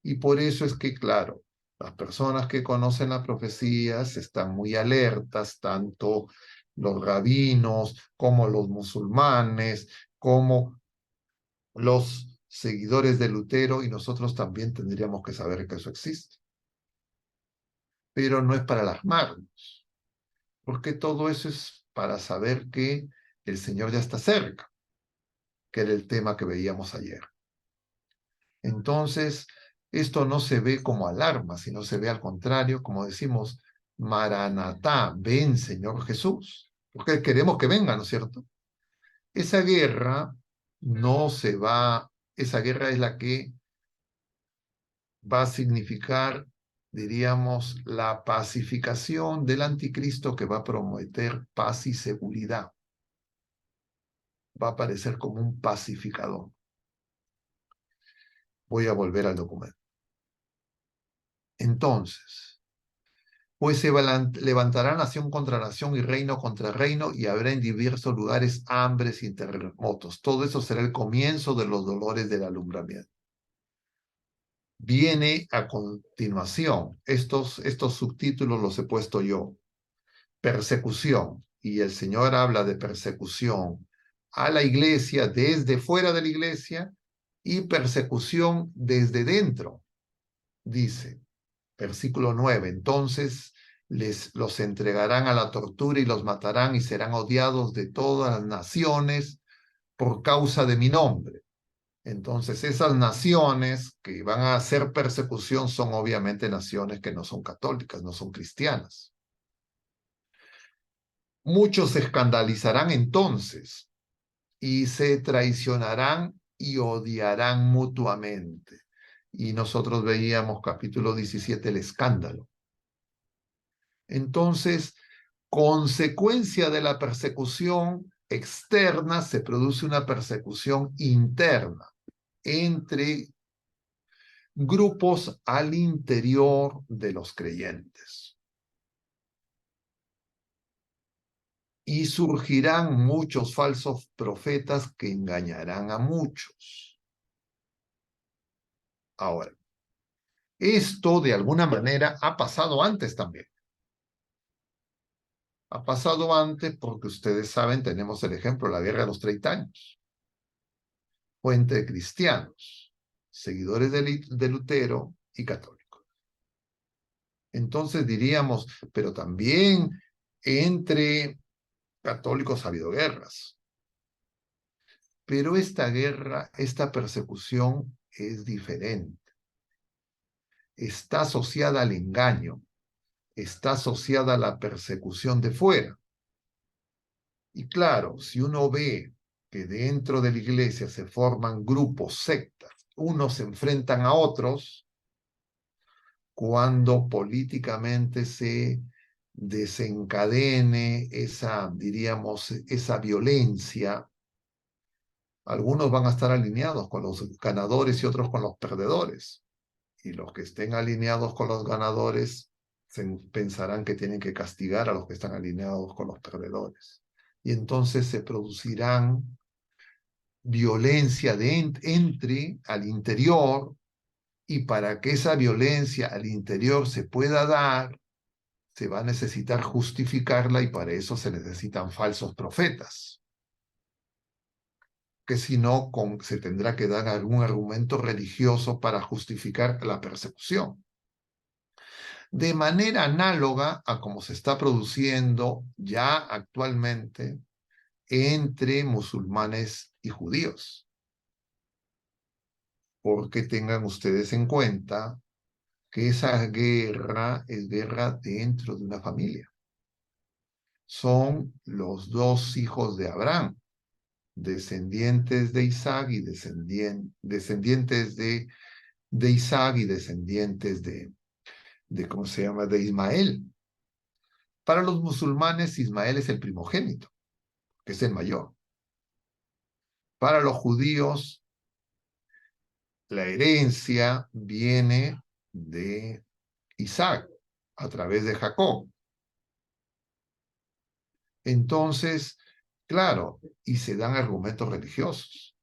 Y por eso es que, claro, las personas que conocen las profecías están muy alertas, tanto los rabinos como los musulmanes, como los seguidores de Lutero, y nosotros también tendríamos que saber que eso existe. Pero no es para alarmarnos, porque todo eso es para saber que el Señor ya está cerca, que era el tema que veíamos ayer. Entonces, esto no se ve como alarma, sino se ve al contrario, como decimos, Maranatá, ven Señor Jesús, porque queremos que venga, ¿no es cierto? Esa guerra no se va, esa guerra es la que va a significar, diríamos, la pacificación del anticristo que va a prometer paz y seguridad. Va a aparecer como un pacificador. Voy a volver al documento. Entonces, pues se levantará nación contra nación y reino contra reino, y habrá en diversos lugares hambres y terremotos. Todo eso será el comienzo de los dolores del alumbramiento. Viene a continuación, estos subtítulos los he puesto yo. Persecución, y el Señor habla de persecución a la iglesia desde fuera de la iglesia y persecución desde dentro, dice. Versículo 9, entonces los entregarán a la tortura y los matarán y serán odiados de todas las naciones por causa de mi nombre. Entonces esas naciones que van a hacer persecución son obviamente naciones que no son católicas, no son cristianas. Muchos se escandalizarán entonces y se traicionarán y odiarán mutuamente. Y nosotros veíamos capítulo 17, el escándalo. Entonces, consecuencia de la persecución externa, se produce una persecución interna entre grupos al interior de los creyentes. Y surgirán muchos falsos profetas que engañarán a muchos. Ahora, esto de alguna manera ha pasado antes también. Ha pasado antes porque ustedes saben, tenemos el ejemplo de la Guerra de los 30 años. Fue entre cristianos, seguidores de Lutero y católicos. Entonces diríamos, pero también entre católicos ha habido guerras. Pero esta guerra, esta persecución es diferente. Está asociada al engaño, está asociada a la persecución de fuera. Y claro, si uno ve que dentro de la iglesia se forman grupos, sectas, unos se enfrentan a otros, cuando políticamente se desencadene esa, diríamos, esa violencia, algunos van a estar alineados con los ganadores y otros con los perdedores. Y los que estén alineados con los ganadores pensarán que tienen que castigar a los que están alineados con los perdedores. Y entonces se producirán violencia entre al interior, y para que esa violencia al interior se pueda dar, se va a necesitar justificarla, y para eso se necesitan falsos profetas, que si no se tendrá que dar algún argumento religioso para justificar la persecución. De manera análoga a como se está produciendo ya actualmente entre musulmanes y judíos. Porque tengan ustedes en cuenta que esa guerra es guerra dentro de una familia. Son los dos hijos de Abraham, descendientes de Isaac y descendientes de Isaac y descendientes ¿cómo se llama?, de Ismael. Para los musulmanes, Ismael es el primogénito, que es el mayor. Para los judíos, la herencia viene de Isaac a través de Jacob. Entonces, claro, y se dan argumentos religiosos.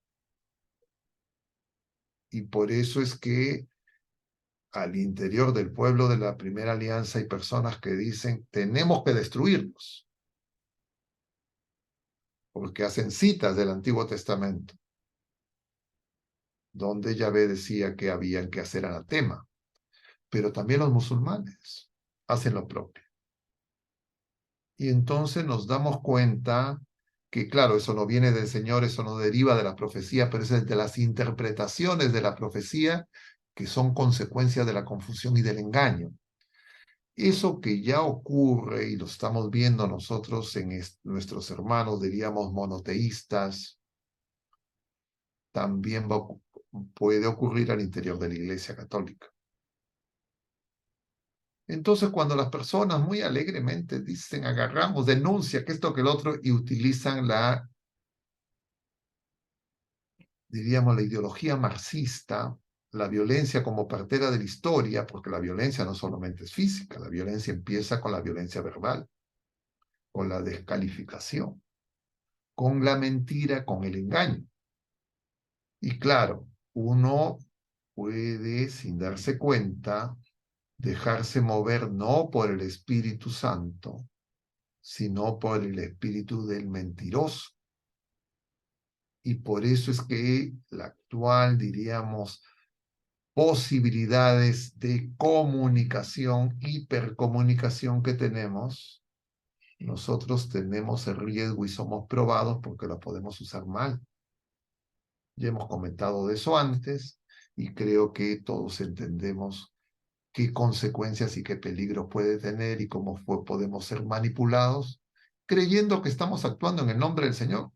Y por eso es que al interior del pueblo de la Primera Alianza hay personas que dicen, tenemos que destruirlos, porque hacen citas del Antiguo Testamento, donde Yahvé decía que habían que hacer anatema. Pero también los musulmanes hacen lo propio. Y entonces nos damos cuenta que, claro, eso no viene del Señor, eso no deriva de la profecía, pero es de las interpretaciones de la profecía, que son consecuencia de la confusión y del engaño. Eso que ya ocurre y lo estamos viendo nosotros en nuestros hermanos, diríamos, monoteístas, también puede ocurrir al interior de la Iglesia Católica. Entonces, cuando las personas muy alegremente dicen, agarramos, denuncia que esto, que el otro, y utilizan diríamos, la ideología marxista, la violencia como partera de la historia, porque la violencia no solamente es física, la violencia empieza con la violencia verbal, con la descalificación, con la mentira, con el engaño. Y claro, uno puede, sin darse cuenta, dejarse mover no por el Espíritu Santo, sino por el espíritu del mentiroso. Y por eso es que la actual, diríamos, posibilidades de comunicación, hipercomunicación que tenemos, nosotros tenemos el riesgo y somos probados porque lo podemos usar mal. Ya hemos comentado de eso antes y creo que todos entendemos qué consecuencias y qué peligro puede tener y cómo podemos ser manipulados creyendo que estamos actuando en el nombre del Señor.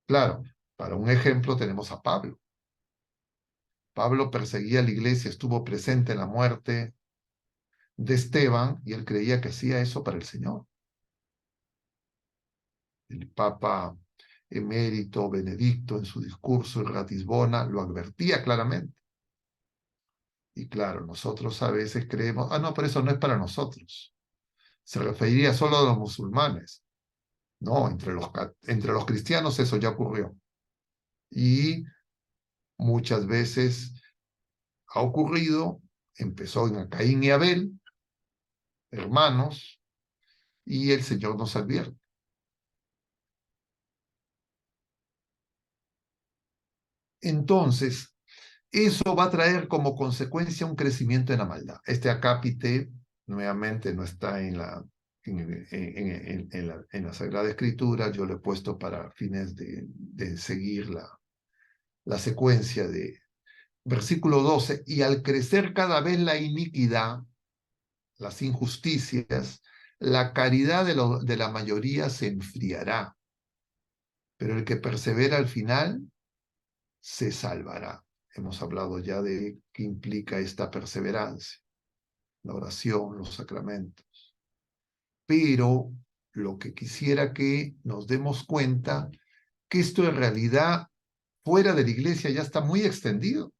Claro, para un ejemplo tenemos a Pablo. Pablo perseguía a la iglesia, estuvo presente en la muerte de Esteban y él creía que hacía eso para el Señor. El Papa emérito Benedicto en su discurso en Ratisbona lo advertía claramente. Y claro, nosotros a veces creemos, no, pero eso no es para nosotros. Se referiría solo a los musulmanes. No, entre los cristianos eso ya ocurrió. Y muchas veces ha ocurrido, empezó en Caín y Abel, hermanos, y el Señor nos advierte. Entonces, eso va a traer como consecuencia un crecimiento en la maldad. Este acápite, nuevamente, no está en la Sagrada Escritura, yo lo he puesto para fines de seguir la secuencia de versículo 12, y al crecer cada vez la iniquidad, las injusticias, la caridad de la mayoría se enfriará, pero el que persevera al final se salvará. Hemos hablado ya de qué implica esta perseverancia. la oración, los sacramentos. Pero lo que quisiera que nos demos cuenta, que esto en realidad fuera de la iglesia ya está muy extendido.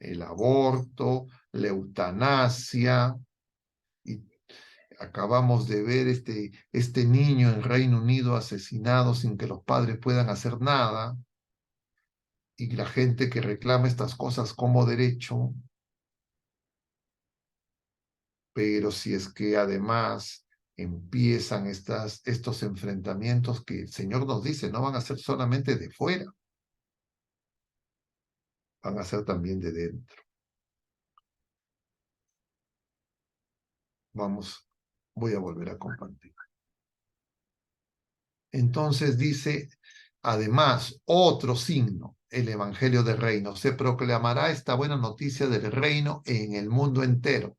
El aborto, la eutanasia, y acabamos de ver este niño en Reino Unido asesinado sin que los padres puedan hacer nada, y la gente que reclama estas cosas como derecho, pero si es que además empiezan estos enfrentamientos que el Señor nos dice, no van a ser solamente de fuera, van a ser también de dentro. Voy a volver a compartir. Entonces dice, además, otro signo, el Evangelio del Reino. Se proclamará esta buena noticia del reino en el mundo entero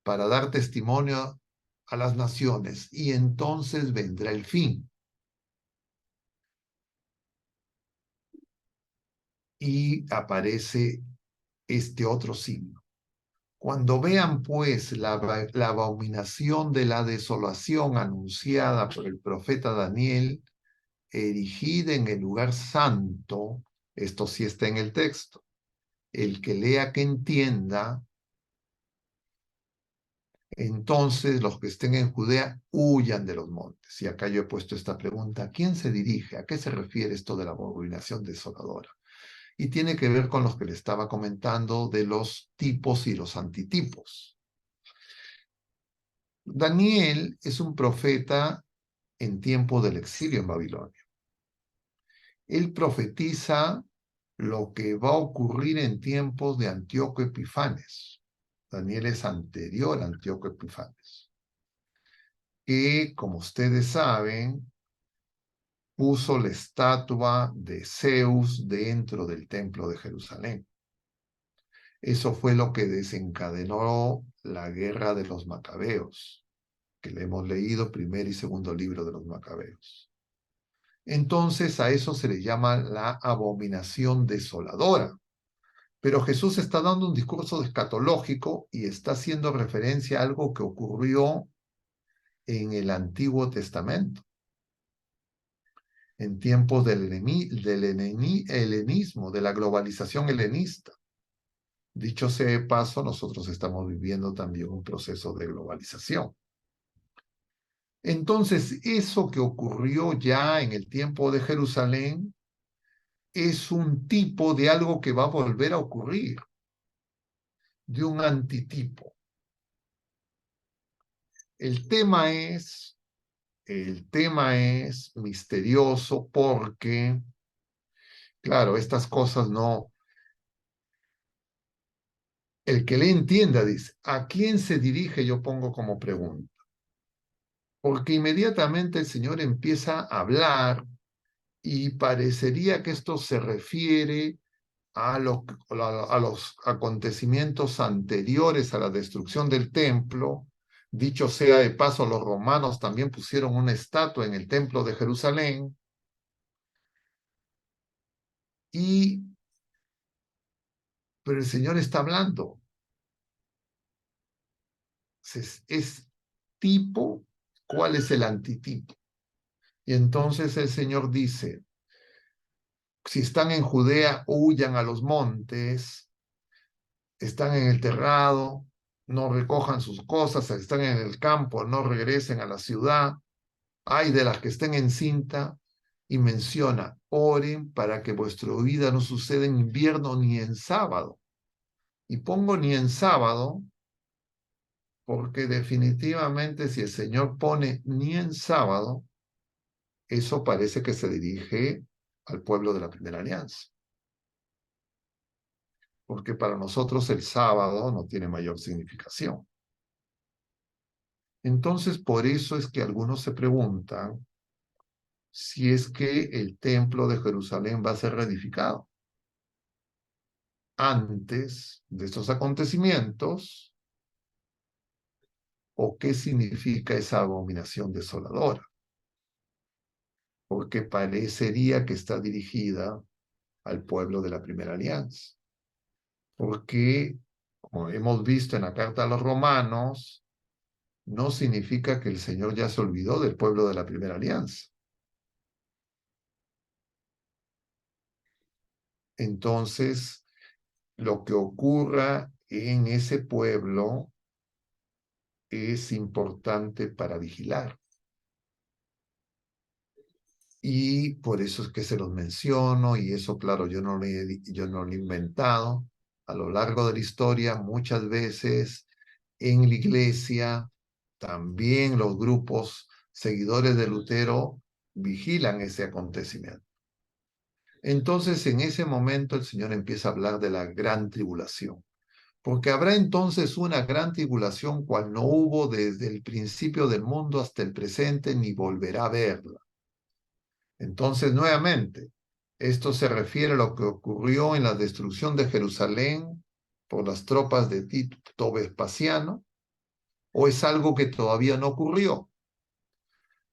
para dar testimonio a las naciones, y entonces vendrá el fin. Y aparece este otro signo. Cuando vean pues la abominación de la desolación anunciada por el profeta Daniel, erigida en el lugar santo, esto sí está en el texto, el que lea que entienda, entonces los que estén en Judea huyan de los montes. Y acá yo he puesto esta pregunta, ¿a quién se dirige? ¿A qué se refiere esto de la abominación desoladora? Y tiene que ver con los que le estaba comentando de los tipos y los antitipos. Daniel es un profeta en tiempo del exilio en Babilonia. Él profetiza lo que va a ocurrir en tiempos de Antíoco Epifanes. Daniel es anterior a Antíoco Epifanes, que, como ustedes saben, puso la estatua de Zeus dentro del templo de Jerusalén. Eso fue lo que desencadenó la guerra de los macabeos, que le hemos leído primer y segundo libro de los macabeos. Entonces a eso se le llama la abominación desoladora. Pero Jesús está dando un discurso escatológico y está haciendo referencia a algo que ocurrió en el Antiguo Testamento, en tiempos del helenismo, de la globalización helenista. Dicho sea de paso, nosotros estamos viviendo también un proceso de globalización. Entonces, eso que ocurrió ya en el tiempo de Jerusalén es un tipo de algo que va a volver a ocurrir, de un antitipo. El tema es, el tema es misterioso porque, claro, estas cosas no. El que le entienda dice, ¿a quién se dirige? Yo pongo como pregunta. Porque inmediatamente el Señor empieza a hablar y parecería que esto se refiere a los acontecimientos anteriores a la destrucción del templo. Dicho sea de paso, los romanos también pusieron una estatua en el templo de Jerusalén. Pero el Señor está hablando. Es tipo, ¿cuál es el antitipo? Y entonces el Señor dice, si están en Judea, huyan a los montes, están en el terrado, no recojan sus cosas, están en el campo, no regresen a la ciudad. Ay de las que estén encinta, y menciona, oren para que vuestra vida no suceda en invierno ni en sábado. Y pongo ni en sábado, porque definitivamente si el Señor pone ni en sábado, eso parece que se dirige al pueblo de la primera alianza. Porque para nosotros el sábado no tiene mayor significación. Entonces, por eso es que algunos se preguntan si es que el templo de Jerusalén va a ser reedificado. Antes de estos acontecimientos, o qué significa esa abominación desoladora, porque parecería que está dirigida al pueblo de la primera alianza, porque como hemos visto en la carta a los romanos, no significa que el Señor ya se olvidó del pueblo de la primera alianza. Entonces, lo que ocurra en ese pueblo es importante para vigilar. Y por eso es que se los menciono, y eso, claro, yo no lo he inventado. A lo largo de la historia, muchas veces en la iglesia, también los grupos seguidores de Lutero vigilan ese acontecimiento. Entonces, en ese momento, el Señor empieza a hablar de la gran tribulación. Porque habrá entonces una gran tribulación cual no hubo desde el principio del mundo hasta el presente, ni volverá a verla. Entonces, nuevamente, esto se refiere a lo que ocurrió en la destrucción de Jerusalén por las tropas de Tito Vespasiano, o es algo que todavía no ocurrió.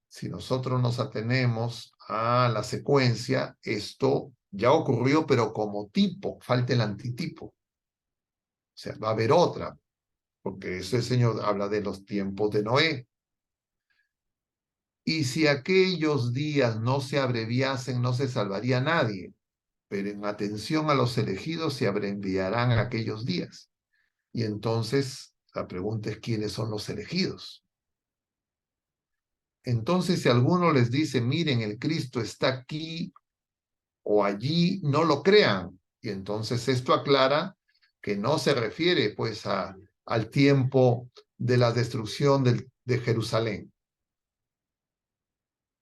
Si nosotros nos atenemos a la secuencia, esto ya ocurrió, pero como tipo, falta el antitipo. O sea, va a haber otra, porque ese Señor habla de los tiempos de Noé. Y si aquellos días no se abreviasen, no se salvaría nadie, pero en atención a los elegidos se abreviarán aquellos días. Y entonces la pregunta es, ¿quiénes son los elegidos? Entonces, si alguno les dice, miren, el Cristo está aquí o allí, no lo crean. Y entonces esto aclara que no se refiere pues al tiempo de la destrucción de Jerusalén,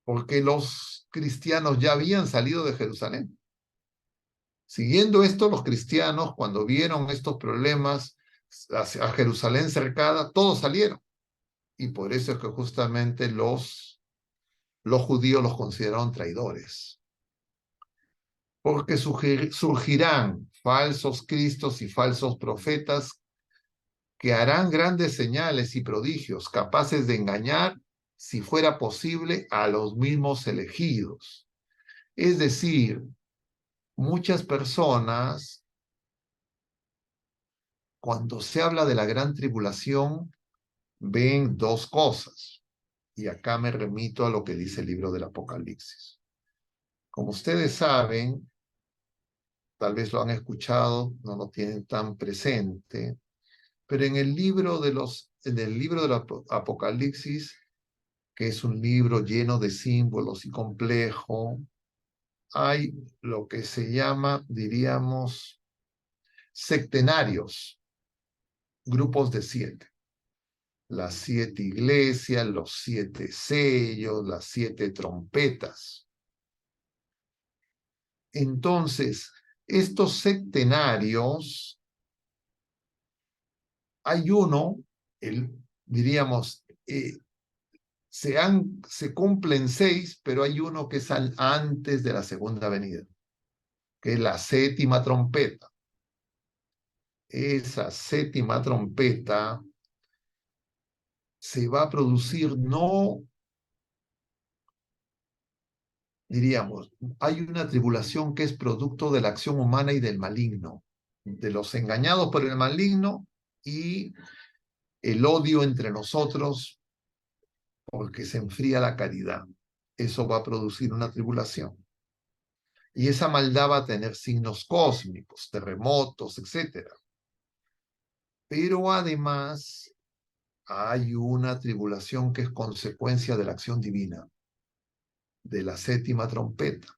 porque los cristianos ya habían salido de Jerusalén. Siguiendo esto, los cristianos, cuando vieron estos problemas a Jerusalén cercada, todos salieron. Y por eso es que justamente los judíos los consideraron traidores. Porque surgirán falsos cristos y falsos profetas que harán grandes señales y prodigios, capaces de engañar, si fuera posible, a los mismos elegidos. Es decir, muchas personas, cuando se habla de la gran tribulación, ven dos cosas. Y acá me remito a lo que dice el libro del Apocalipsis. Como ustedes saben, tal vez lo han escuchado, no lo tienen tan presente, pero en el libro del Apocalipsis, que es un libro lleno de símbolos y complejo, hay lo que se llama, diríamos, sectenarios, grupos de 7. Las 7 iglesias, los 7 sellos, las 7 trompetas. Entonces, estos sectenarios, hay uno, diríamos, se cumplen 6, pero hay uno que es antes de la segunda venida, que es la séptima trompeta. Esa séptima trompeta se va a producir, no, diríamos, hay una tribulación que es producto de la acción humana y del maligno, de los engañados por el maligno y el odio entre nosotros porque se enfría la caridad. Eso va a producir una tribulación. Y esa maldad va a tener signos cósmicos, terremotos, etc. Pero además hay una tribulación que es consecuencia de la acción divina, de la séptima trompeta.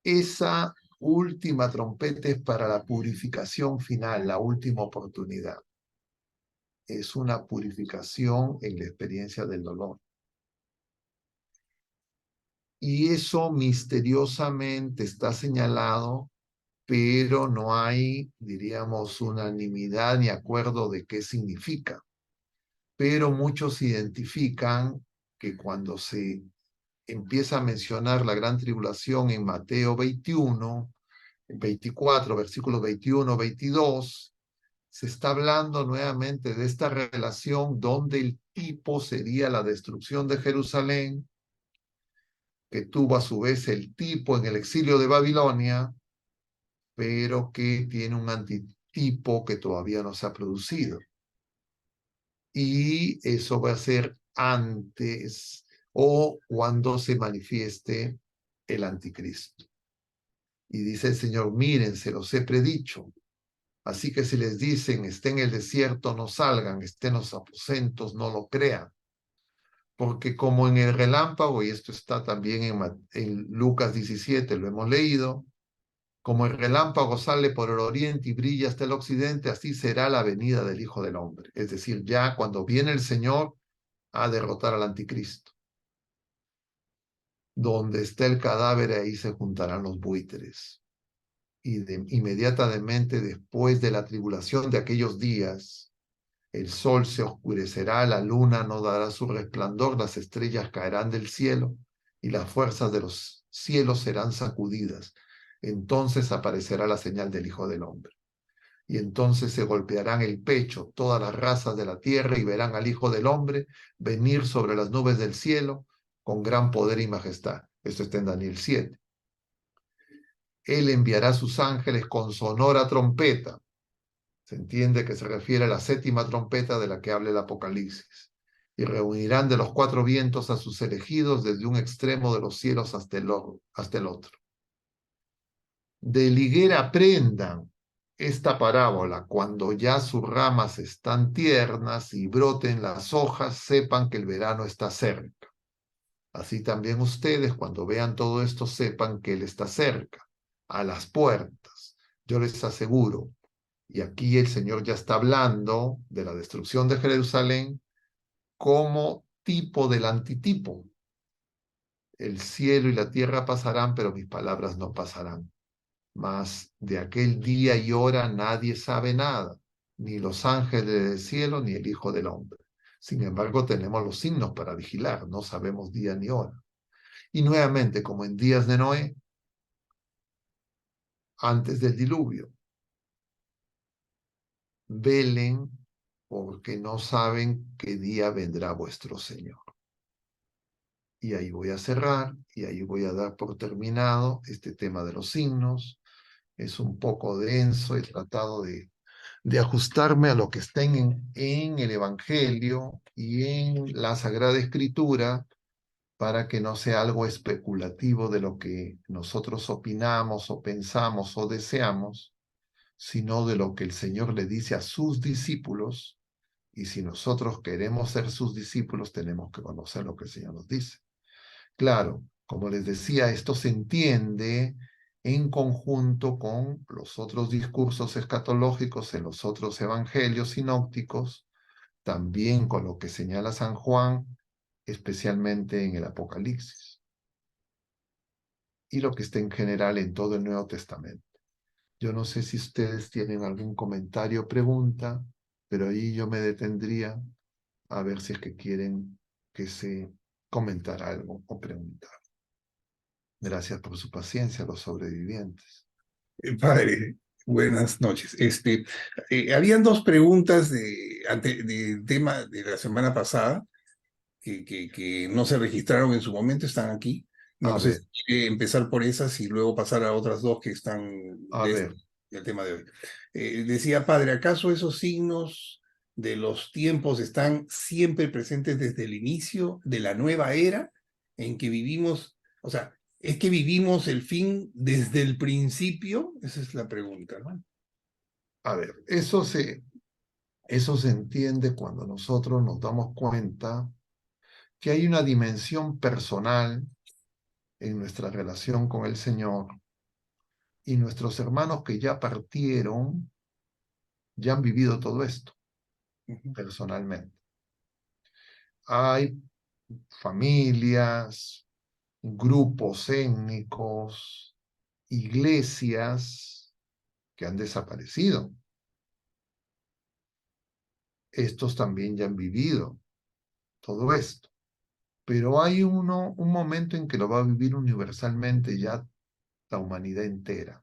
Esa última trompeta es para la purificación final, la última oportunidad. Es una purificación en la experiencia del dolor. Y eso misteriosamente está señalado, pero no hay, diríamos, unanimidad ni acuerdo de qué significa. Pero muchos identifican que cuando se empieza a mencionar la gran tribulación en Mateo 21, 24, versículos 21, 22, se está hablando nuevamente de esta relación donde el tipo sería la destrucción de Jerusalén, que tuvo a su vez el tipo en el exilio de Babilonia, pero que tiene un antitipo que todavía no se ha producido. Y eso va a ser antes o cuando se manifieste el anticristo. Y dice el Señor, miren, se los he predicho. Así que si les dicen, estén en el desierto, no salgan, estén en los aposentos, no lo crean. Porque como en el relámpago, y esto está también en Lucas 17, lo hemos leído, como el relámpago sale por el oriente y brilla hasta el occidente, así será la venida del Hijo del Hombre. Es decir, ya cuando viene el Señor a derrotar al anticristo. Donde está el cadáver, ahí se juntarán los buitres. Y inmediatamente después de la tribulación de aquellos días, el sol se oscurecerá, la luna no dará su resplandor, las estrellas caerán del cielo y las fuerzas de los cielos serán sacudidas. Entonces aparecerá la señal del Hijo del Hombre. Y entonces se golpearán el pecho todas las razas de la tierra y verán al Hijo del Hombre venir sobre las nubes del cielo con gran poder y majestad. Esto está en Daniel 7. Él enviará sus ángeles con sonora trompeta. Se entiende que se refiere a la séptima trompeta de la que habla el Apocalipsis. Y reunirán de los cuatro vientos a sus elegidos desde un extremo de los cielos hasta el otro. De la higuera aprendan esta parábola. Cuando ya sus ramas están tiernas y broten las hojas, sepan que el verano está cerca. Así también ustedes, cuando vean todo esto, sepan que Él está cerca, a las puertas. Yo les aseguro, y aquí el Señor ya está hablando de la destrucción de Jerusalén como tipo del antitipo. El cielo y la tierra pasarán, pero mis palabras no pasarán. Mas de aquel día y hora nadie sabe nada, ni los ángeles del cielo, ni el Hijo del Hombre. Sin embargo, tenemos los signos para vigilar, no sabemos día ni hora. Y nuevamente, como en días de Noé, antes del diluvio, velen porque no saben qué día vendrá vuestro Señor. Y ahí voy a cerrar, y ahí voy a dar por terminado este tema de los signos. Es un poco denso, he tratado de ajustarme a lo que está en el Evangelio y en la Sagrada Escritura para que no sea algo especulativo de lo que nosotros opinamos o pensamos o deseamos, sino de lo que el Señor le dice a sus discípulos, y si nosotros queremos ser sus discípulos, tenemos que conocer lo que el Señor nos dice. Claro, como les decía, esto se entiende en conjunto con los otros discursos escatológicos en los otros evangelios sinópticos, también con lo que señala San Juan, especialmente en el Apocalipsis, y lo que está en general en todo el Nuevo Testamento. Yo no sé si ustedes tienen algún comentario o pregunta, pero ahí yo me detendría a ver si es que quieren que se comentara algo o preguntar. Gracias por su paciencia, los sobrevivientes. Padre, buenas noches. Habían dos preguntas de tema de la semana pasada que no se registraron en su momento, están aquí. A No sé ver, si quiere empezar por esas y luego pasar a otras dos que están a ver, del tema de hoy. Decía, padre, ¿acaso esos signos de los tiempos están siempre presentes desde el inicio de la nueva era en que vivimos? O sea, ¿es que vivimos el fin desde el principio? Esa es la pregunta, ¿no? a ver, eso se entiende cuando nosotros nos damos cuenta que hay una dimensión personal en nuestra relación con el Señor y nuestros hermanos que ya partieron, ya han vivido todo esto Ujú, personalmente. Hay familias, grupos étnicos, iglesias que han desaparecido. Estos también ya han vivido todo esto. Pero hay un momento en que lo va a vivir universalmente ya la humanidad entera.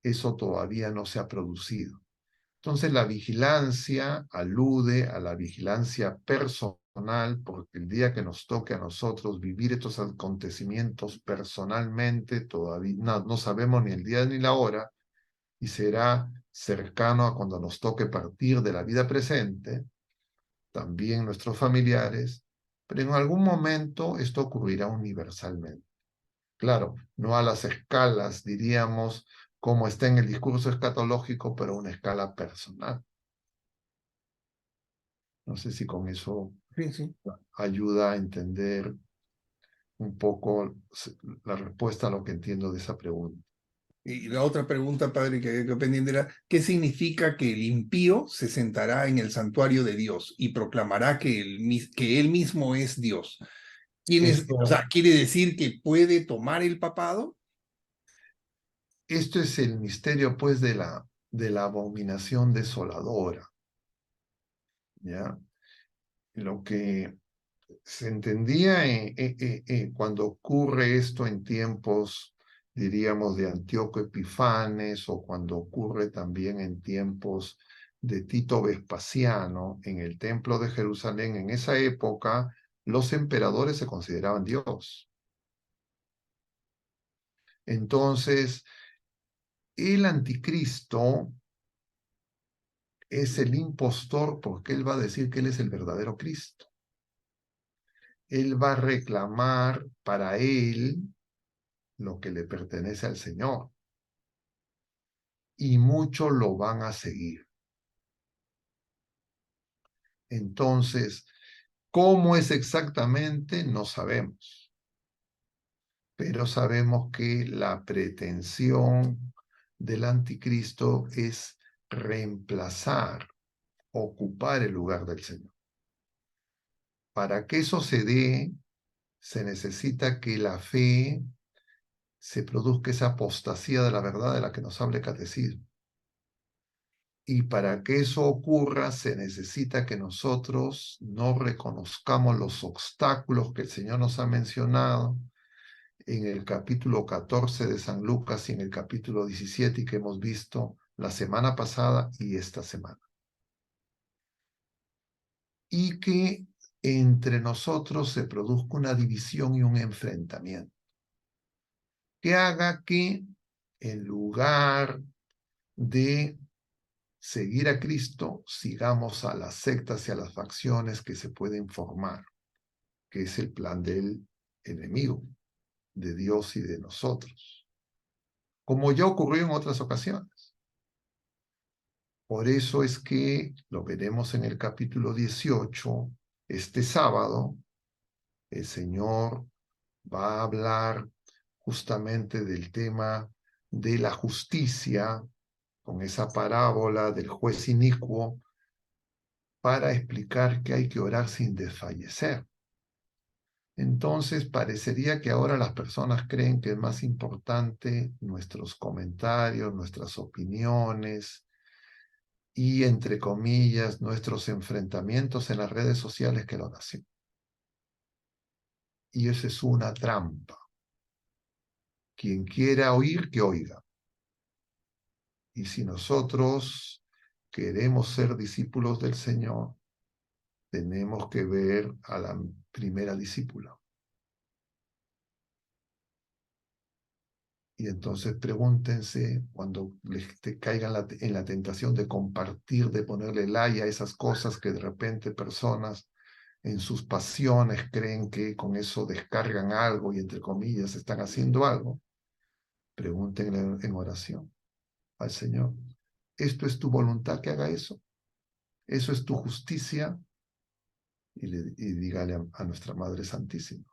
Eso todavía no se ha producido. Entonces la vigilancia alude a la vigilancia personal, porque el día que nos toque a nosotros vivir estos acontecimientos personalmente, todavía no sabemos ni el día ni la hora, y será cercano a cuando nos toque partir de la vida presente, también nuestros familiares, pero en algún momento esto ocurrirá universalmente. Claro, no a las escalas, diríamos, como está en el discurso escatológico, pero a una escala personal. No sé si con eso Sí, sí. ayuda a entender un poco la respuesta a lo que entiendo de esa pregunta. Y la otra pregunta, padre, que quedó pendiente era, ¿qué significa que el impío se sentará en el santuario de Dios y proclamará que él mismo es Dios? O Esto, sea, ¿quiere decir que puede tomar el papado? esto es el misterio, pues, de la abominación desoladora, ¿ya? Lo que se entendía cuando ocurre esto en tiempos, diríamos, de Antíoco Epifanes, o cuando ocurre también en tiempos de Tito Vespasiano en el Templo de Jerusalén. En esa época, los emperadores se consideraban Dios. Entonces, el anticristo es el impostor porque él va a decir que él es el verdadero Cristo. Él va a reclamar para él lo que le pertenece al Señor, y muchos lo van a seguir. Entonces, ¿cómo es exactamente? No sabemos, pero sabemos que la pretensión del anticristo es reemplazar, ocupar el lugar del Señor. Para que eso se dé, se necesita que la fe se produzca esa apostasía de la verdad de la que nos habla el catecismo. Y para que eso ocurra, se necesita que nosotros no reconozcamos los obstáculos que el Señor nos ha mencionado en el capítulo 14 de San Lucas y en el capítulo 17 y que hemos visto la semana pasada y esta semana. Y que entre nosotros se produzca una división y un enfrentamiento que haga que en lugar de seguir a Cristo, sigamos a las sectas y a las facciones que se pueden formar, que es el plan del enemigo, de Dios y de nosotros, como ya ocurrió en otras ocasiones. Por eso es que lo veremos en el capítulo 18, este sábado, el Señor va a hablar justamente del tema de la justicia, con esa parábola del juez inicuo, para explicar que hay que orar sin desfallecer. Entonces, parecería que ahora las personas creen que es más importante nuestros comentarios, nuestras opiniones y, entre comillas, nuestros enfrentamientos en las redes sociales que la oración. Y eso es una trampa. Quien quiera oír, que oiga. Y si nosotros queremos ser discípulos del Señor, tenemos que ver a la primera discípula. Y entonces pregúntense cuando les caigan en la tentación de compartir, de ponerle like a esas cosas que de repente personas en sus pasiones creen que con eso descargan algo y entre comillas están haciendo algo. Pregúntenle en oración al Señor, ¿esto es tu voluntad que haga eso? ¿Eso es tu justicia? Y dígale a nuestra Madre Santísima,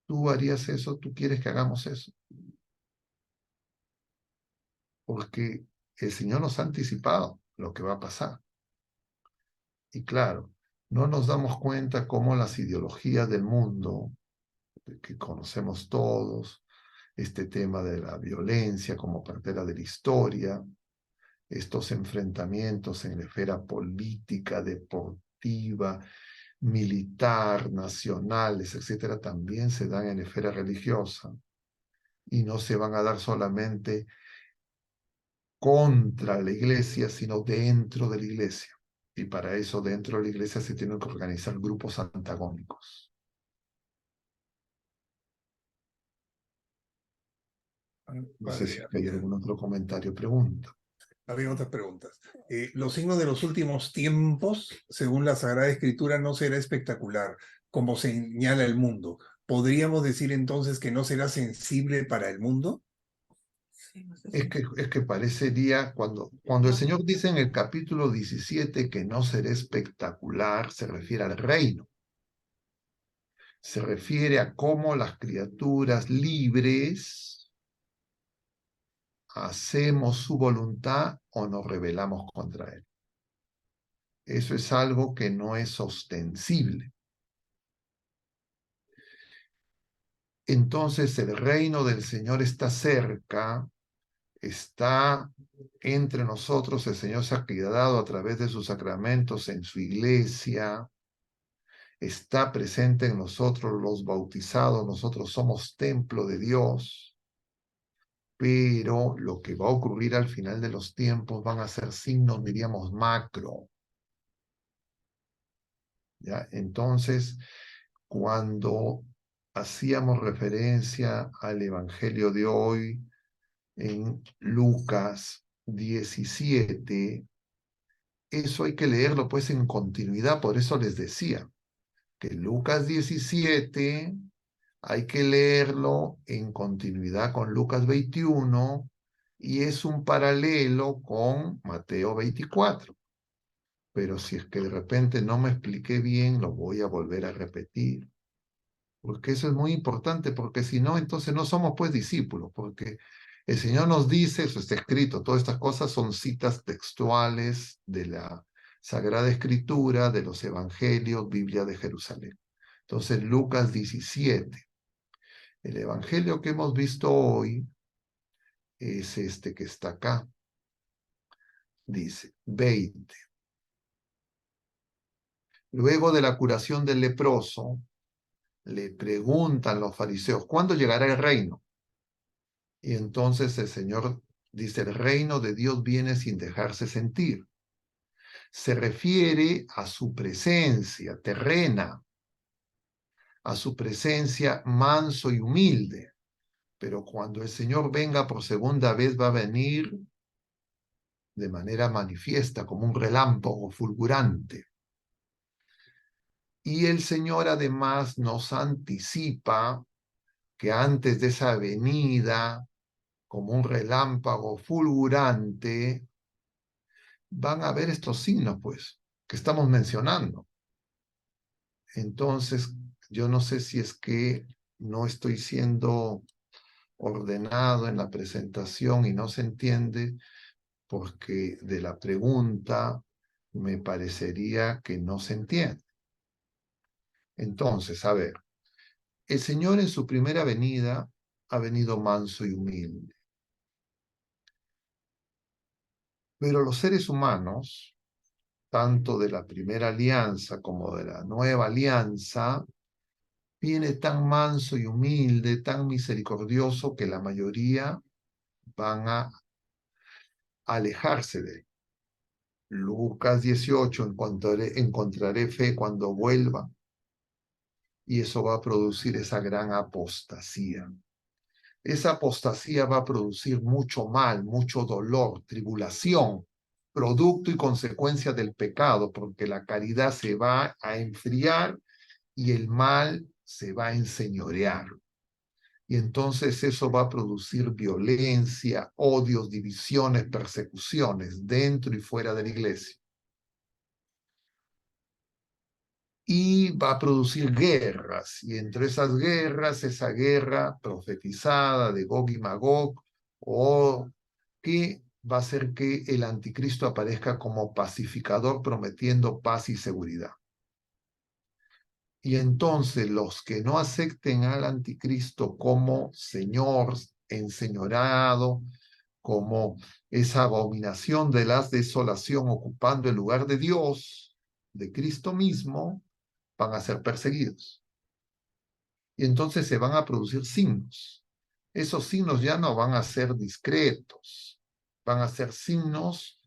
¿tú harías eso? ¿Tú quieres que hagamos eso? Porque el Señor nos ha anticipado lo que va a pasar. Y claro, no nos damos cuenta cómo las ideologías del mundo, que conocemos todos, este tema de la violencia como partera de la historia, estos enfrentamientos en la esfera política, deportiva, militar, nacionales, etcétera, también se dan en la esfera religiosa y no se van a dar solamente contra la iglesia, sino dentro de la iglesia. Y para eso dentro de la iglesia se tienen que organizar grupos antagónicos. No sé si Padre, hay algún otro comentario o pregunta. había otras preguntas. Los signos de los últimos tiempos, según la Sagrada Escritura, no será espectacular, como señala el mundo. ¿Podríamos decir entonces que no será sensible para el mundo? Es que parecería, cuando el Señor dice en el capítulo 17 que no será espectacular, se refiere al reino. Se refiere a cómo las criaturas libres hacemos su voluntad o nos rebelamos contra él. Eso es algo que no es ostensible. Entonces el reino del Señor está cerca, está entre nosotros, el Señor se ha quedado a través de sus sacramentos en su iglesia, está presente en nosotros los bautizados, nosotros somos templo de Dios, pero lo que va a ocurrir al final de los tiempos van a ser signos, diríamos, macro. ¿Ya? Entonces, cuando hacíamos referencia al Evangelio de hoy en Lucas 17, eso hay que leerlo pues en continuidad, por eso les decía que Lucas 17 hay que leerlo en continuidad con Lucas 21 y es un paralelo con Mateo 24. Pero si es que de repente no me expliqué bien, lo voy a volver a repetir. Porque eso es muy importante, porque si no, entonces no somos pues discípulos, porque el Señor nos dice, eso está escrito, todas estas cosas son citas textuales de la Sagrada Escritura, de los Evangelios, Biblia de Jerusalén. Entonces, Lucas 17. El Evangelio que hemos visto hoy es este que está acá. Dice, 20. Luego de la curación del leproso, le preguntan los fariseos, ¿cuándo llegará el reino? Y entonces el Señor dice, el reino de Dios viene sin dejarse sentir. Se refiere a su presencia terrena, a su presencia manso y humilde. Pero cuando el Señor venga por segunda vez, va a venir de manera manifiesta, como un relámpago fulgurante. Y el Señor además nos anticipa que antes de esa venida, como un relámpago fulgurante, van a haber estos signos, pues, que estamos mencionando. Entonces, yo no sé si es que no estoy siendo ordenado en la presentación y no se entiende, porque de la pregunta me parecería que no se entiende. Entonces, a ver, el Señor en su primera venida ha venido manso y humilde, pero los seres humanos, tanto de la primera alianza como de la nueva alianza, viene tan manso y humilde, tan misericordioso, que la mayoría van a alejarse de él. Lucas 18, encontraré fe cuando vuelva, y eso va a producir esa gran apostasía. Esa apostasía va a producir mucho mal, mucho dolor, tribulación, producto y consecuencia del pecado, porque la caridad se va a enfriar y el mal se va a enseñorear. Y entonces eso va a producir violencia, odios, divisiones, persecuciones dentro y fuera de la iglesia. Y va a producir guerras, y entre esas guerras, esa guerra profetizada de Gog y Magog, o que va a hacer que el anticristo aparezca como pacificador prometiendo paz y seguridad. Y entonces los que no acepten al anticristo como Señor enseñorado, como esa abominación de la desolación ocupando el lugar de Dios, de Cristo mismo, van a ser perseguidos. Y entonces se van a producir signos. Esos signos ya no van a ser discretos, van a ser signos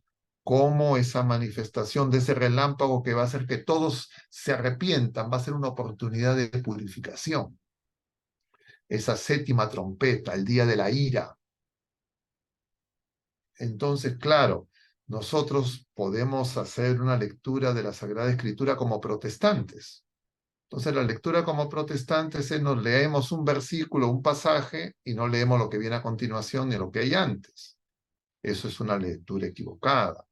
como esa manifestación de ese relámpago que va a hacer que todos se arrepientan, va a ser una oportunidad de purificación. Esa séptima trompeta, el día de la ira, Entonces, claro, nosotros podemos hacer una lectura de la Sagrada Escritura como protestantes. Entonces, la lectura como protestantes es nos leemos un versículo, un pasaje, y no leemos lo que viene a continuación ni lo que hay antes. Eso es una lectura equivocada.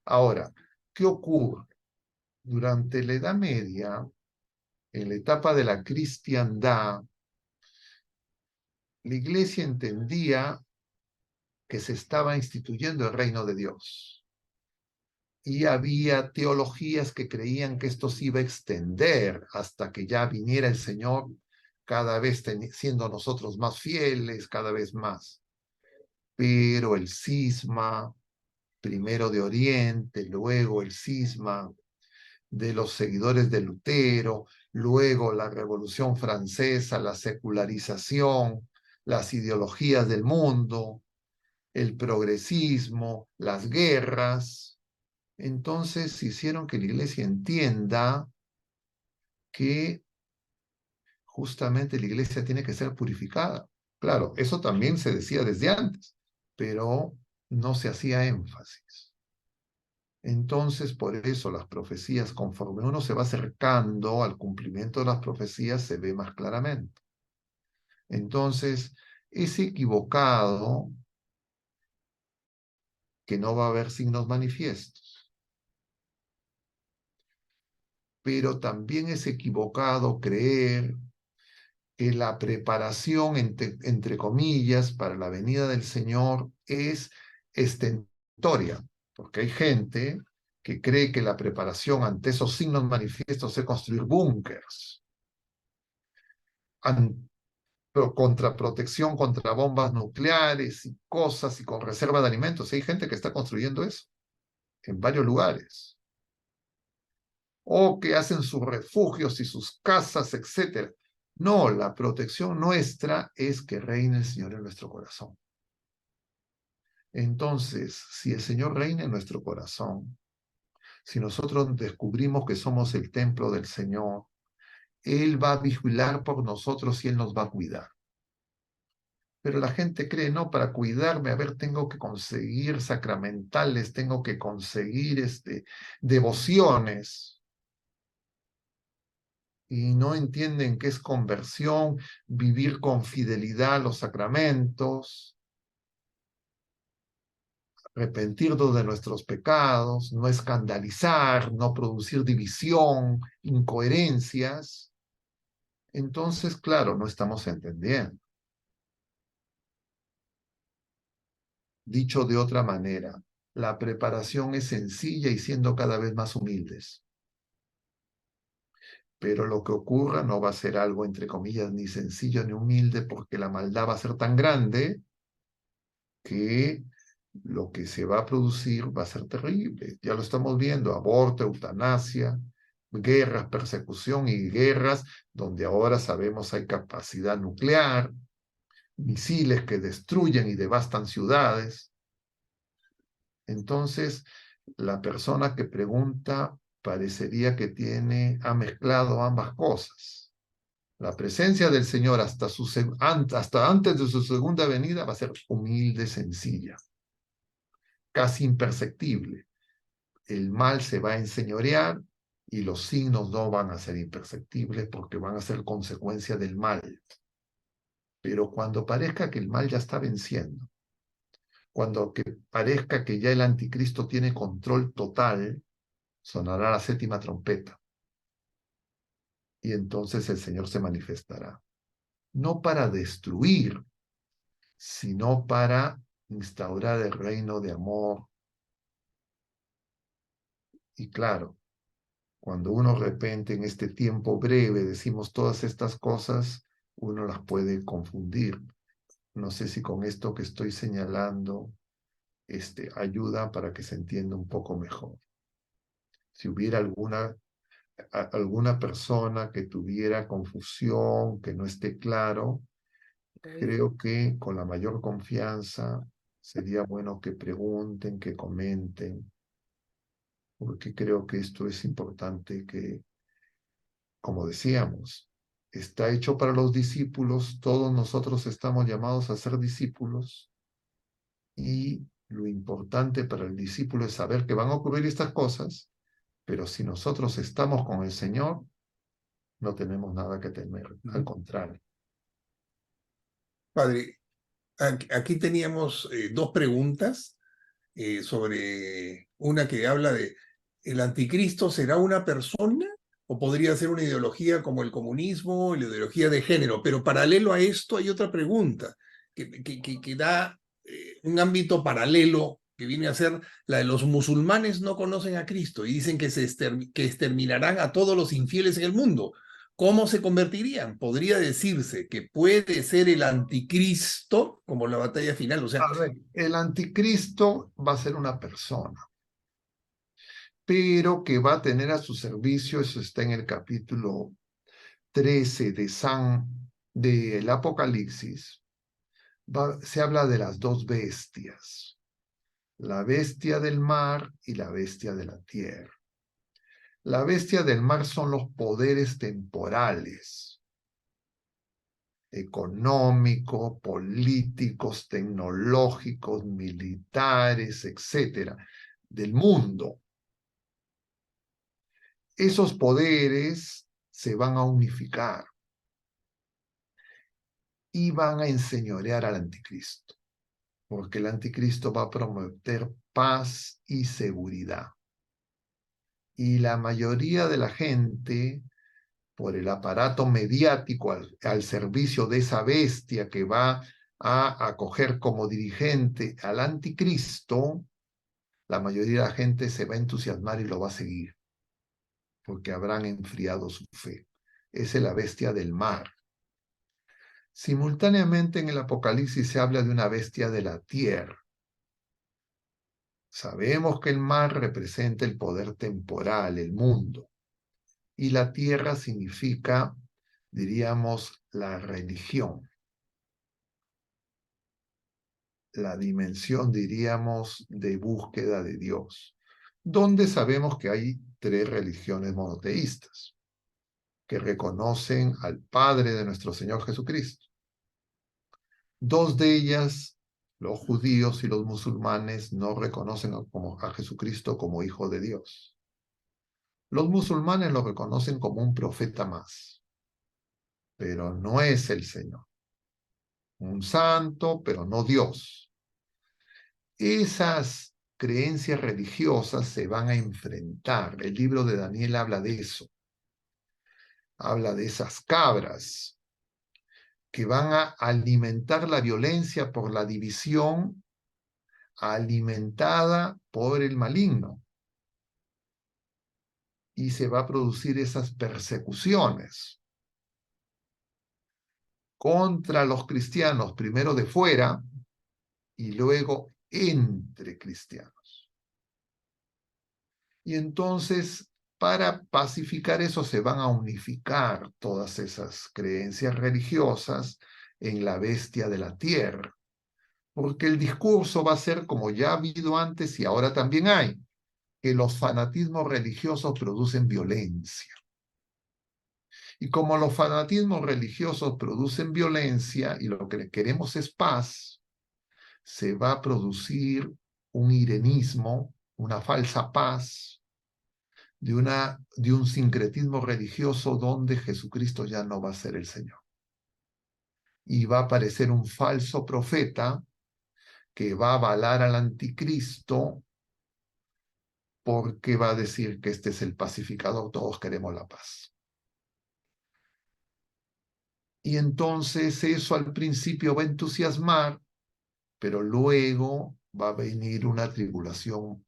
Ahora, ¿qué ocurre? Durante la Edad Media, en la etapa de la cristiandad, la Iglesia entendía que se estaba instituyendo el reino de Dios. Y había teologías que creían que esto se iba a extender hasta que ya viniera el Señor, cada vez siendo nosotros más fieles, cada vez más. Pero el cisma, primero de Oriente, luego el cisma de los seguidores de Lutero, luego la Revolución Francesa, la secularización, las ideologías del mundo, el progresismo, las guerras, entonces hicieron que la iglesia entienda que justamente la iglesia tiene que ser purificada. Claro, eso también se decía desde antes, pero no se hacía énfasis. Entonces, por eso las profecías, conforme uno se va acercando al cumplimiento de las profecías, se ve más claramente. Entonces, es equivocado que no va a haber signos manifiestos, pero también es equivocado creer que la preparación, entre comillas, para la venida del Señor es estentoria, porque hay gente que cree que la preparación ante esos signos manifiestos es construir búnkers, contra protección, contra bombas nucleares y cosas y con reserva de alimentos. Hay gente que está construyendo eso en varios lugares. O que hacen sus refugios y sus casas, etc. No, la protección nuestra es que reine el Señor en nuestro corazón. Entonces, si el Señor reina en nuestro corazón, si nosotros descubrimos que somos el templo del Señor, Él va a vigilar por nosotros y Él nos va a cuidar. Pero la gente cree, no, para cuidarme, a ver, tengo que conseguir sacramentales, tengo que conseguir devociones. Y no entienden qué es conversión, vivir con fidelidad a los sacramentos, arrepentirnos de nuestros pecados, no escandalizar, no producir división, incoherencias. Entonces, claro, no estamos entendiendo. Dicho de otra manera, la preparación es sencilla y siendo cada vez más humildes. Pero lo que ocurra no va a ser algo, entre comillas, ni sencillo ni humilde, porque la maldad va a ser tan grande que lo que se va a producir va a ser terrible. Ya lo estamos viendo, aborto, eutanasia, guerras, persecución y guerras, donde ahora sabemos hay capacidad nuclear, misiles que destruyen y devastan ciudades. Entonces, la persona que pregunta parecería que ha mezclado ambas cosas. La presencia del Señor hasta antes de su segunda venida va a ser humilde, sencilla, casi imperceptible. El mal se va a enseñorear y los signos no van a ser imperceptibles porque van a ser consecuencia del mal. Pero cuando parezca que el mal ya está venciendo, cuando parezca que ya el anticristo tiene control total, sonará la séptima trompeta y entonces el Señor se manifestará. No para destruir, sino para instaurar el reino de amor. Y claro, cuando uno de repente en este tiempo breve decimos todas estas cosas, uno las puede confundir. No sé si con esto que estoy señalando ayuda para que se entienda un poco mejor. Si hubiera alguna persona que tuviera confusión, que no esté claro, creo que con la mayor confianza sería bueno que pregunten, que comenten, porque creo que esto es importante que, como decíamos, está hecho para los discípulos, todos nosotros estamos llamados a ser discípulos y Lo importante para el discípulo es saber que van a ocurrir estas cosas, pero si nosotros estamos con el Señor, no tenemos nada que temer, al contrario. Padre, aquí teníamos dos preguntas sobre una que habla de ¿el anticristo será una persona o podría ser una ideología como el comunismo, la ideología de género? Pero paralelo a esto hay otra pregunta que da un ámbito paralelo que viene a ser la de los musulmanes no conocen a Cristo y dicen que exterminarán a todos los infieles en el mundo. ¿Cómo se convertirían? Podría decirse que puede ser el anticristo como la batalla final, o sea, A ver, el anticristo va a ser una persona, pero que va a tener a su servicio, eso está en el capítulo 13 del Apocalipsis, se habla de las dos bestias, la bestia del mar y la bestia de la tierra. La bestia del mar son los poderes temporales, económicos, políticos, tecnológicos, militares, etcétera, del mundo. Esos poderes se van a unificar y van a enseñorear al anticristo, porque el anticristo va a prometer paz y seguridad. Y la mayoría de la gente, por el aparato mediático al servicio de esa bestia que va a acoger como dirigente al anticristo, la mayoría de la gente se va a entusiasmar y lo va a seguir, porque habrán enfriado su fe. Esa es la bestia del mar. Simultáneamente en el Apocalipsis se habla de una bestia de la tierra. Sabemos que el mar representa el poder temporal, el mundo, y la tierra significa, diríamos, la religión, la dimensión, diríamos, de búsqueda de Dios, donde sabemos que hay tres religiones monoteístas que reconocen al Padre de nuestro Señor Jesucristo. Dos de ellas, los judíos y los musulmanes, no reconocen a Jesucristo como Hijo de Dios. Los musulmanes lo reconocen como un profeta más, pero no es el Señor. Un santo, pero no Dios. Esas creencias religiosas se van a enfrentar. El libro de Daniel habla de eso. Habla de esas cabras que van a alimentar la violencia por la división alimentada por el maligno. Y se va a producir esas persecuciones contra los cristianos, primero de fuera y luego entre cristianos. Y entonces, para pacificar eso, se van a unificar todas esas creencias religiosas en la bestia de la tierra, porque el discurso va a ser como ya ha habido antes y ahora también hay, que los fanatismos religiosos producen violencia. Y como los fanatismos religiosos producen violencia y lo que queremos es paz, se va a producir un irenismo, una falsa paz, de un sincretismo religioso donde Jesucristo ya no va a ser el Señor. Y va a aparecer un falso profeta que va a avalar al anticristo porque va a decir que este es el pacificador, todos queremos la paz. Y entonces eso al principio va a entusiasmar, pero luego va a venir una tribulación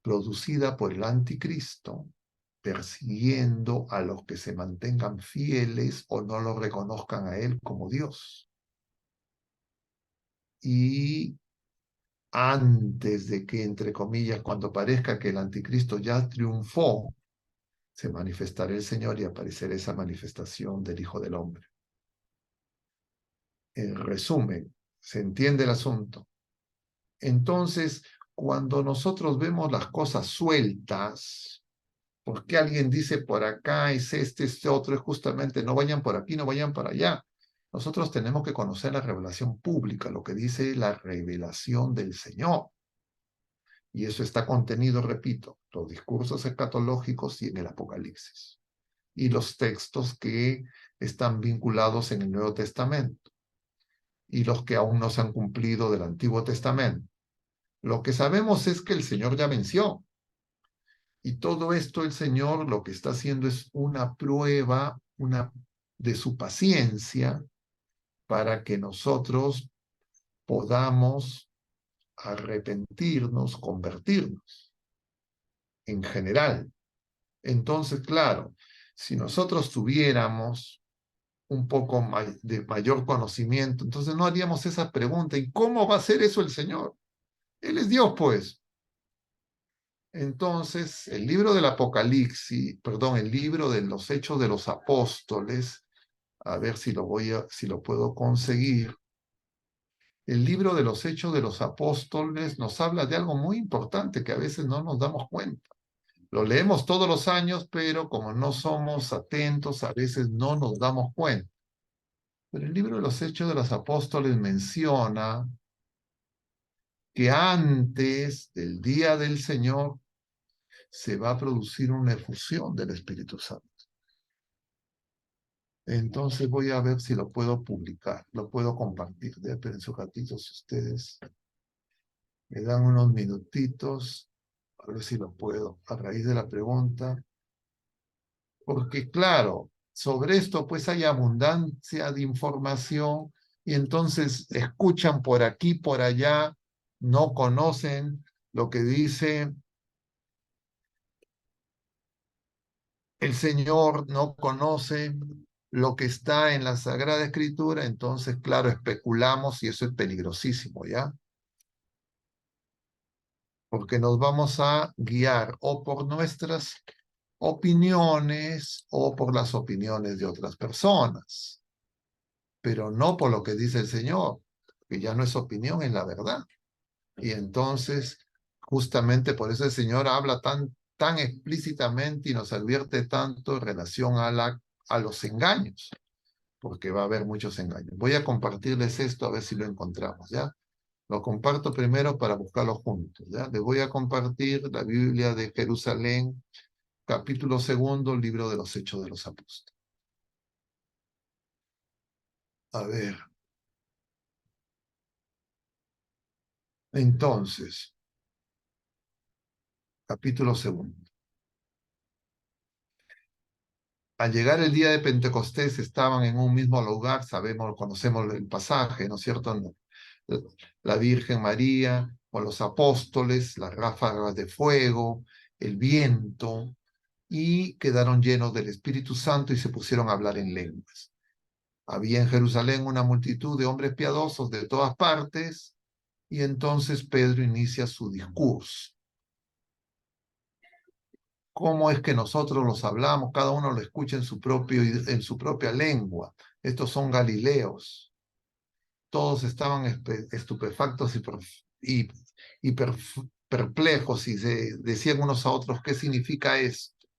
producida por el anticristo, persiguiendo a los que se mantengan fieles o no lo reconozcan a él como Dios. Y antes de que, entre comillas, cuando parezca que el anticristo ya triunfó, se manifestará el Señor y aparecerá esa manifestación del Hijo del Hombre. En resumen, ¿se entiende el asunto? Entonces, cuando nosotros vemos las cosas sueltas, porque alguien dice por acá es este otro, es justamente no vayan por aquí, no vayan para allá. Nosotros tenemos que conocer la revelación pública, lo que dice la revelación del Señor. Y eso está contenido, repito, los discursos escatológicos y en el Apocalipsis. Y los textos que están vinculados en el Nuevo Testamento. Y los que aún no se han cumplido del Antiguo Testamento. Lo que sabemos es que el Señor ya venció. Y todo esto el Señor lo que está haciendo es una prueba de su paciencia para que nosotros podamos arrepentirnos, convertirnos en general. Entonces, claro, si nosotros tuviéramos un poco de mayor conocimiento, entonces no haríamos esa pregunta. ¿Y cómo va a hacer eso el Señor? Él es Dios, pues. Entonces, el libro del Apocalipsis, perdón, el libro de los Hechos de los Apóstoles, a ver si lo puedo conseguir. El libro de los Hechos de los Apóstoles nos habla de algo muy importante que a veces no nos damos cuenta. Lo leemos todos los años, pero como no somos atentos, a veces no nos damos cuenta. Pero el libro de los Hechos de los Apóstoles menciona que antes del día del Señor se va a producir una efusión del Espíritu Santo. Entonces voy a ver si lo puedo publicar, lo puedo compartir. Esperen un ratito si ustedes me dan unos minutitos, a ver si lo puedo, a raíz de la pregunta. Porque claro, sobre esto pues hay abundancia de información y entonces escuchan por aquí, por allá, no conocen lo que dice el Señor, no conocen lo que está en la Sagrada Escritura, entonces claro, especulamos y eso es peligrosísimo, ¿ya? Porque nos vamos a guiar o por nuestras opiniones o por las opiniones de otras personas, pero no por lo que dice el Señor, que ya no es opinión, es la verdad. Y entonces, justamente por eso el Señor habla tan explícitamente y nos advierte tanto en relación a los engaños, porque va a haber muchos engaños. Voy a compartirles esto a ver si lo encontramos, ¿ya? Lo comparto primero para buscarlo juntos, ¿ya? Les voy a compartir la Biblia de Jerusalén, capítulo 2, libro de los Hechos de los Apóstoles. A ver. Entonces, capítulo 2. Al llegar el día de Pentecostés estaban en un mismo lugar, sabemos, conocemos el pasaje, ¿no es cierto? La Virgen María con los apóstoles, las ráfagas de fuego, el viento, y quedaron llenos del Espíritu Santo y se pusieron a hablar en lenguas. Había en Jerusalén una multitud de hombres piadosos de todas partes, y entonces Pedro inicia su discurso. ¿Cómo es que nosotros los hablamos? Cada uno lo escucha en en su propia lengua. Estos son galileos. Todos estaban estupefactos y perplejos y se decían unos a otros, ¿qué significa esto?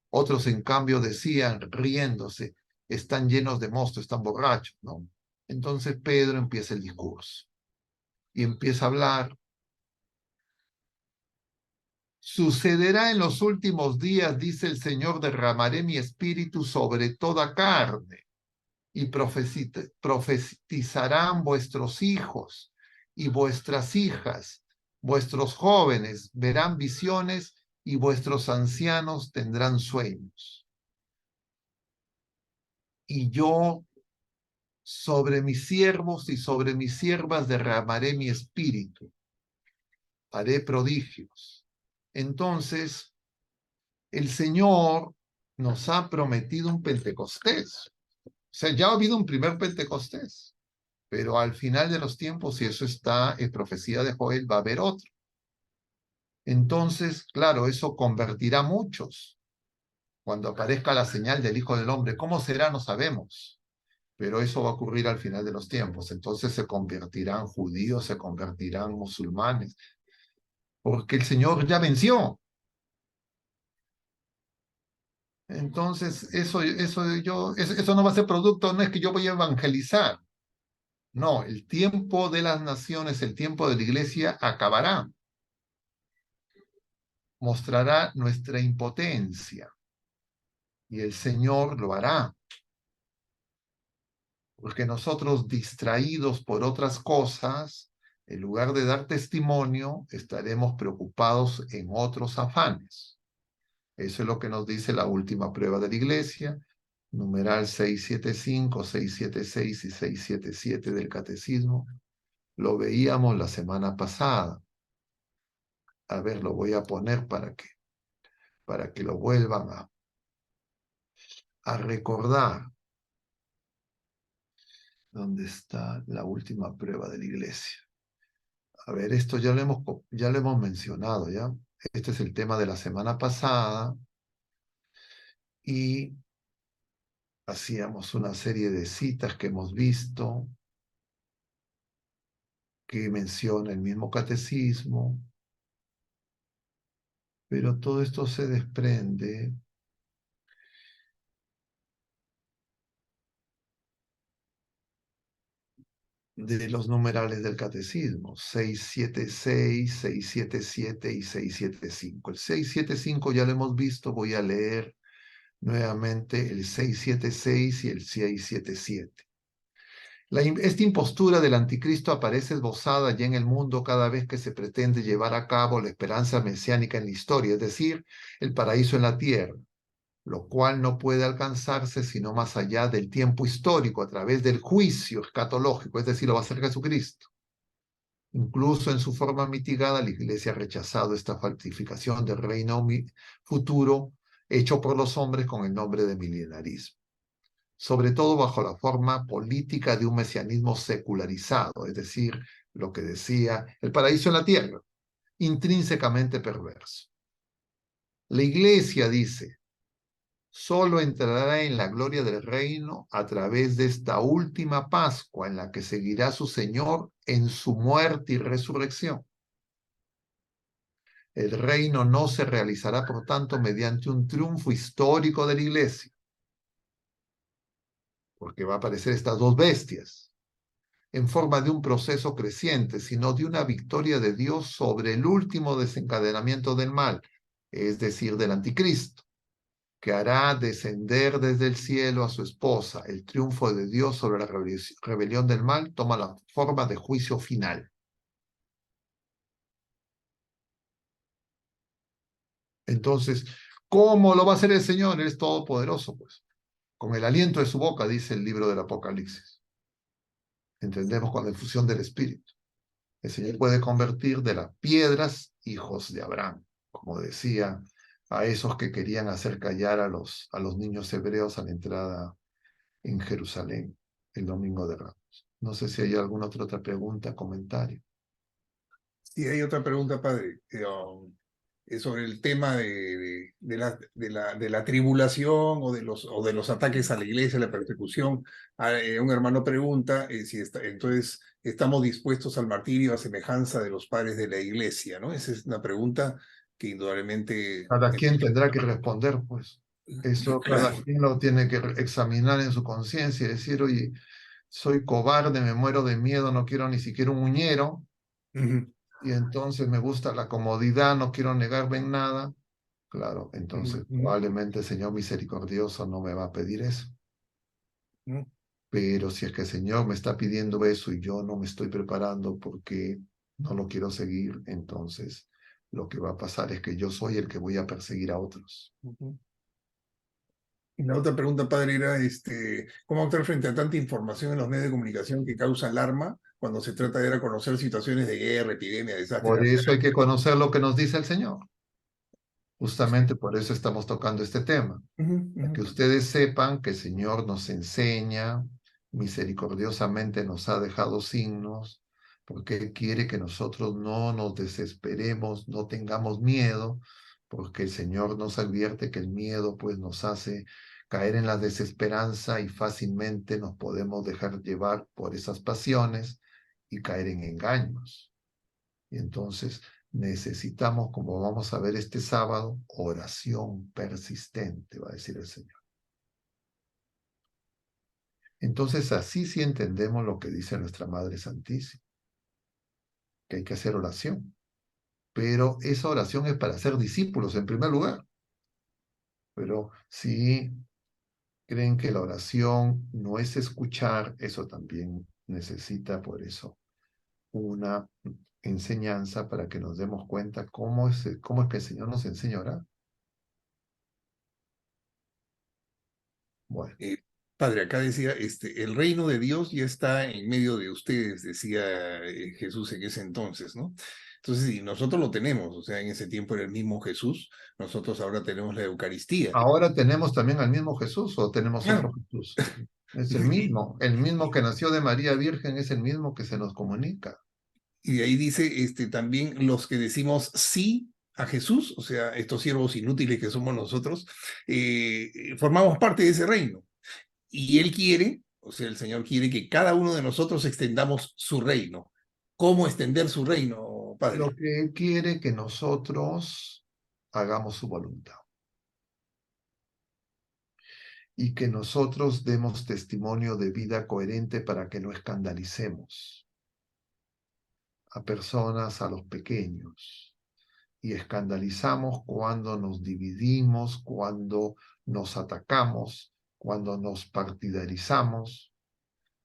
Otros, en cambio, decían, riéndose, están llenos de mosto, están borrachos, ¿no? Entonces Pedro empieza el discurso y empieza a hablar. Sucederá en los últimos días, dice el Señor, derramaré mi espíritu sobre toda carne y profetizarán vuestros hijos y vuestras hijas, vuestros jóvenes verán visiones y vuestros ancianos tendrán sueños. Y yo sobre mis siervos y sobre mis siervas derramaré mi espíritu, haré prodigios. Entonces, el Señor nos ha prometido un Pentecostés. O sea, ya ha habido un primer Pentecostés, pero al final de los tiempos, y eso está en profecía de Joel, va a haber otro. Entonces, claro, eso convertirá a muchos. Cuando aparezca la señal del Hijo del Hombre, ¿cómo será? No sabemos, pero eso va a ocurrir al final de los tiempos. Entonces se convertirán judíos, se convertirán musulmanes, porque el Señor ya venció. Entonces, eso no va a ser producto, no es que yo voy a evangelizar. No, el tiempo de las naciones, el tiempo de la iglesia acabará. Mostrará nuestra impotencia y el Señor lo hará. Porque nosotros, distraídos por otras cosas, en lugar de dar testimonio, estaremos preocupados en otros afanes. Eso es lo que nos dice la última prueba de la iglesia, numeral 675, 676 y 677 del Catecismo. Lo veíamos la semana pasada. A ver, lo voy a poner para que lo vuelvan a recordar. ¿Dónde está la última prueba de la iglesia? A ver, esto ya lo hemos mencionado, ¿ya? Este es el tema de la semana pasada y hacíamos una serie de citas que hemos visto, que menciona el mismo catecismo, pero todo esto se desprende de los numerales del catecismo, 676, 677 y 675. El 675 ya lo hemos visto, voy a leer nuevamente el 676 y el 677. Esta impostura del anticristo aparece esbozada ya en el mundo cada vez que se pretende llevar a cabo la esperanza mesiánica en la historia, es decir, el paraíso en la tierra, lo cual no puede alcanzarse sino más allá del tiempo histórico, a través del juicio escatológico, es decir, lo va a hacer Jesucristo. Incluso en su forma mitigada, la Iglesia ha rechazado esta falsificación del reino futuro hecho por los hombres con el nombre de milenarismo, sobre todo bajo la forma política de un mesianismo secularizado, es decir, lo que decía el paraíso en la tierra, intrínsecamente perverso. La Iglesia dice, solo entrará en la gloria del reino a través de esta última Pascua en la que seguirá su Señor en su muerte y resurrección. El reino no se realizará, por tanto, mediante un triunfo histórico de la Iglesia, porque va a aparecer estas dos bestias, en forma de un proceso creciente, sino de una victoria de Dios sobre el último desencadenamiento del mal, es decir, del anticristo, que hará descender desde el cielo a su esposa. El triunfo de Dios sobre la rebelión del mal toma la forma de juicio final. Entonces, ¿cómo lo va a hacer el Señor? Él es todopoderoso, pues. Con el aliento de su boca, dice el libro del Apocalipsis. Entendemos con la infusión del Espíritu. El Señor puede convertir de las piedras hijos de Abraham, como decía a esos que querían hacer callar a los niños hebreos a la entrada en Jerusalén el domingo de Ramos. No sé si hay alguna otra pregunta, comentario. Sí, hay otra pregunta, padre, sobre el tema de la tribulación o de los ataques a la iglesia, la persecución. Un hermano pregunta si entonces estamos dispuestos al martirio a semejanza de los padres de la iglesia, ¿no? Esa es una pregunta que indudablemente... Cada quien tendrá que responder, pues. Eso cada Claro. quien lo tiene que examinar en su conciencia y decir, oye, soy cobarde, me muero de miedo, no quiero ni siquiera un uñero, Ujú, y entonces me gusta la comodidad, no quiero negarme en nada. Claro, ujú, entonces ujú, probablemente el Señor misericordioso no me va a pedir eso. ujú. Pero si es que el Señor me está pidiendo eso y yo no me estoy preparando porque no lo quiero seguir, entonces lo que va a pasar es que yo soy el que voy a perseguir a otros. Ujú. Y la otra pregunta, padre, era ¿cómo actuar frente a tanta información en los medios de comunicación que causa alarma cuando se trata de dar a conocer situaciones de guerra, epidemia, desastres Por eso hay que naturales? conocer lo que nos dice el Señor. Justamente por eso estamos tocando este tema. Ujú, Para ujú, que ustedes sepan que el Señor nos enseña, misericordiosamente nos ha dejado signos, porque Él quiere que nosotros no nos desesperemos, no tengamos miedo, porque el Señor nos advierte que el miedo pues nos hace caer en la desesperanza y fácilmente nos podemos dejar llevar por esas pasiones y caer en engaños. Y entonces necesitamos, como vamos a ver este sábado, oración persistente, va a decir el Señor. Entonces, así sí entendemos lo que dice nuestra Madre Santísima, que hay que hacer oración. Pero esa oración es para ser discípulos en primer lugar. Pero si creen que la oración no es escuchar, eso también necesita por eso una enseñanza para que nos demos cuenta cómo es que el Señor nos enseñará. Bueno, Eh, Padre, acá decía, el reino de Dios ya está en medio de ustedes, decía Jesús en ese entonces, ¿no? Entonces, si nosotros lo tenemos, o sea, en ese tiempo era el mismo Jesús, nosotros ahora tenemos la Eucaristía. ahora tenemos también al mismo Jesús o tenemos otro Claro. Jesús. Es Y, el mismo y- que nació de María Virgen, es el mismo que se nos comunica. y de ahí dice también los que decimos sí a Jesús, o sea, estos siervos inútiles que somos nosotros, formamos parte de ese reino. Y Él quiere, o sea, el Señor quiere que cada uno de nosotros extendamos su reino. ¿Cómo extender su reino, Lo Padre? que Él quiere que nosotros hagamos su voluntad y que nosotros demos testimonio de vida coherente para que no escandalicemos a personas, a los pequeños. Y escandalizamos cuando nos dividimos, cuando nos atacamos, cuando nos partidarizamos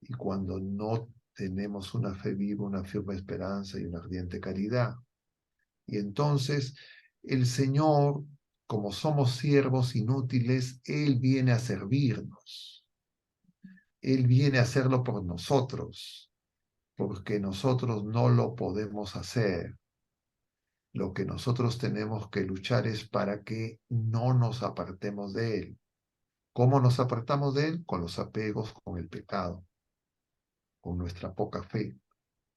y cuando no tenemos una fe viva, una firme esperanza y una ardiente caridad. Y entonces el Señor, como somos siervos inútiles, Él viene a servirnos. Él viene a hacerlo por nosotros, porque nosotros no lo podemos hacer. Lo que nosotros tenemos que luchar es para que no nos apartemos de Él. ¿Cómo nos apartamos de Él? Con los apegos, con el pecado, con nuestra poca fe.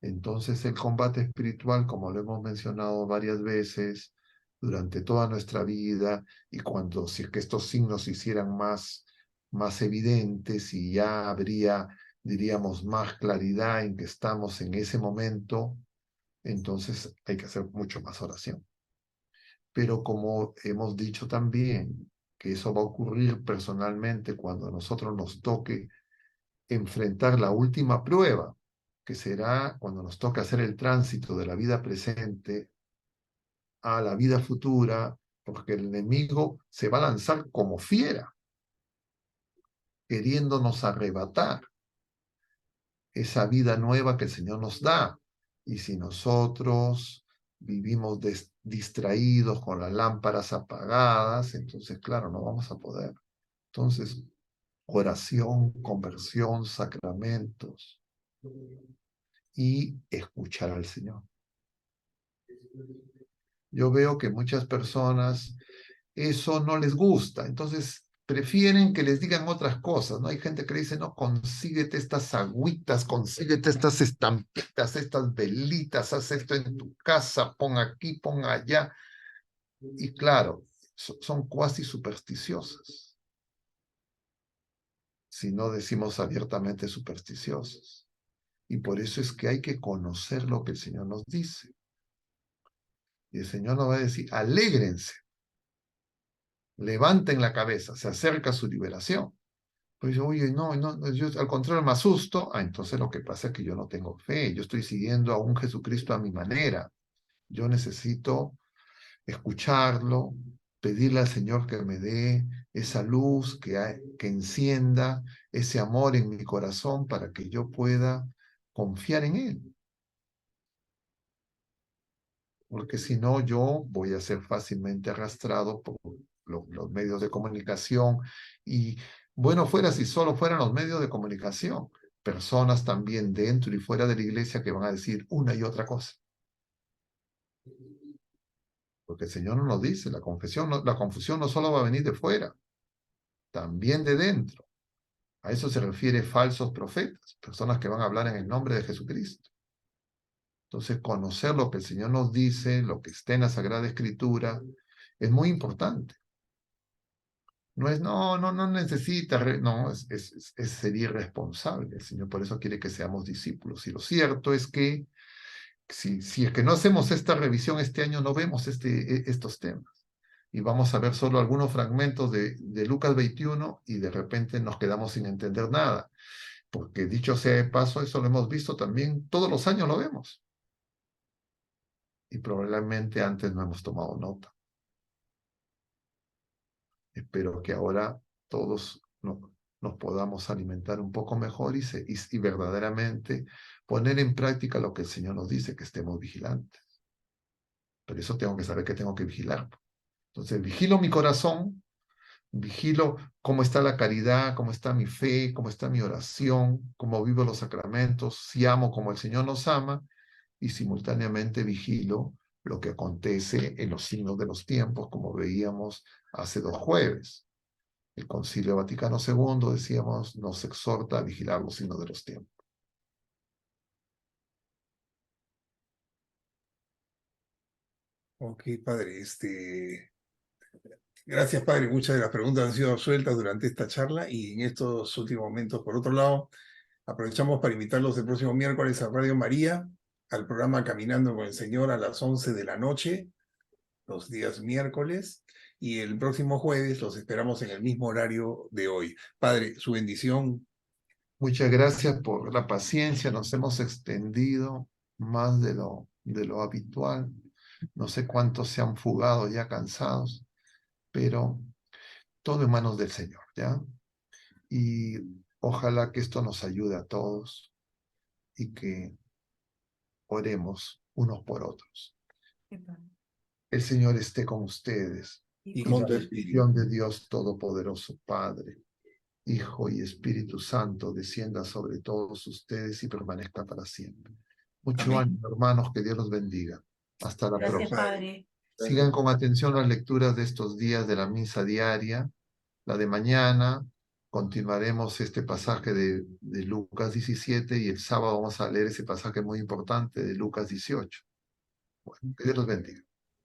Entonces el combate espiritual, como lo hemos mencionado varias veces durante toda nuestra vida, y cuando si es que estos signos se hicieran más evidentes y ya habría, diríamos, más claridad en que estamos en ese momento, entonces hay que hacer mucho más oración. Pero como hemos dicho también, que eso va a ocurrir personalmente cuando a nosotros nos toque enfrentar la última prueba, que será cuando nos toque hacer el tránsito de la vida presente a la vida futura, porque el enemigo se va a lanzar como fiera, queriéndonos arrebatar esa vida nueva que el Señor nos da. Y si nosotros vivimos distraídos con las lámparas apagadas, entonces, claro, no vamos a poder. Entonces, oración, conversión, sacramentos y escuchar al Señor. Yo veo que muchas personas eso no les gusta, entonces prefieren que les digan otras cosas, ¿no? Hay gente que le dice, no, consíguete estas agüitas, consíguete estas estampitas, estas velitas, haz esto en tu casa, pon aquí, pon allá. Y claro, son cuasi supersticiosas, si no decimos abiertamente supersticiosas. Y por eso es que hay que conocer lo que el Señor nos dice. Y el Señor nos va a decir, alégrense, levanten la cabeza, se acerca su liberación. Pues yo, oye, no, no, no, yo al contrario me asusto. Ah, entonces lo que pasa es que yo no tengo fe, yo estoy siguiendo a un Jesucristo a mi manera. Yo necesito escucharlo, pedirle al Señor que me dé esa luz, que encienda ese amor en mi corazón para que yo pueda confiar en Él. Porque si no, yo voy a ser fácilmente arrastrado por los medios de comunicación. Y bueno, fuera si solo fueran los medios de comunicación, personas también dentro y fuera de la iglesia que van a decir una y otra cosa. Porque el Señor no nos dice, la confusión no solo va a venir de fuera, también de dentro. A eso se refiere falsos profetas, personas que van a hablar en el nombre de Jesucristo. Entonces, conocer lo que el Señor nos dice, lo que está en la Sagrada Escritura, es muy importante. No es, no, no, no necesita, no, sería irresponsable. El Señor por eso quiere que seamos discípulos. Y lo cierto es que Si es que no hacemos esta revisión este año, no vemos estos temas. Y vamos a ver solo algunos fragmentos de Lucas 21 y de repente nos quedamos sin entender nada. Porque dicho sea de paso, eso lo hemos visto también, todos los años lo vemos. Y probablemente antes no hemos tomado nota. Espero que ahora todos nos podamos alimentar un poco mejor y verdaderamente poner en práctica lo que el Señor nos dice, que estemos vigilantes. Pero eso tengo que saber que tengo que vigilar. Entonces, vigilo mi corazón, vigilo cómo está la caridad, cómo está mi fe, cómo está mi oración, cómo vivo los sacramentos, si amo como el Señor nos ama, y simultáneamente vigilo lo que acontece en los signos de los tiempos, como veíamos hace 2 jueves. El Concilio Vaticano II, decíamos, nos exhorta a vigilar los signos de los tiempos. Ok, padre, gracias, padre. Muchas de las preguntas han sido absueltas durante esta charla y en estos últimos momentos, por otro lado, aprovechamos para invitarlos el próximo miércoles a Radio María, al programa Caminando con el Señor a las 11 de la noche, los días miércoles, y el próximo jueves los esperamos en el mismo horario de hoy. Padre, su bendición. Muchas gracias por la paciencia, nos hemos extendido más de lo habitual. No sé cuántos se han fugado ya cansados, pero todo en manos del Señor, ¿ya? Y ojalá que esto nos ayude a todos y que oremos unos por otros. El Señor esté con ustedes Y y con la tu espíritu. bendición de Dios Todopoderoso, Padre, Hijo y Espíritu Santo, descienda sobre todos ustedes y permanezca para siempre. Mucho Amén. ánimo, hermanos, que Dios los bendiga. Hasta la Gracias, próxima. padre. Sigan con atención las lecturas de estos días de la misa diaria, la de mañana. Continuaremos este pasaje de Lucas 17 y el sábado vamos a leer ese pasaje muy importante de Lucas 18. Bueno, que Dios los bendiga.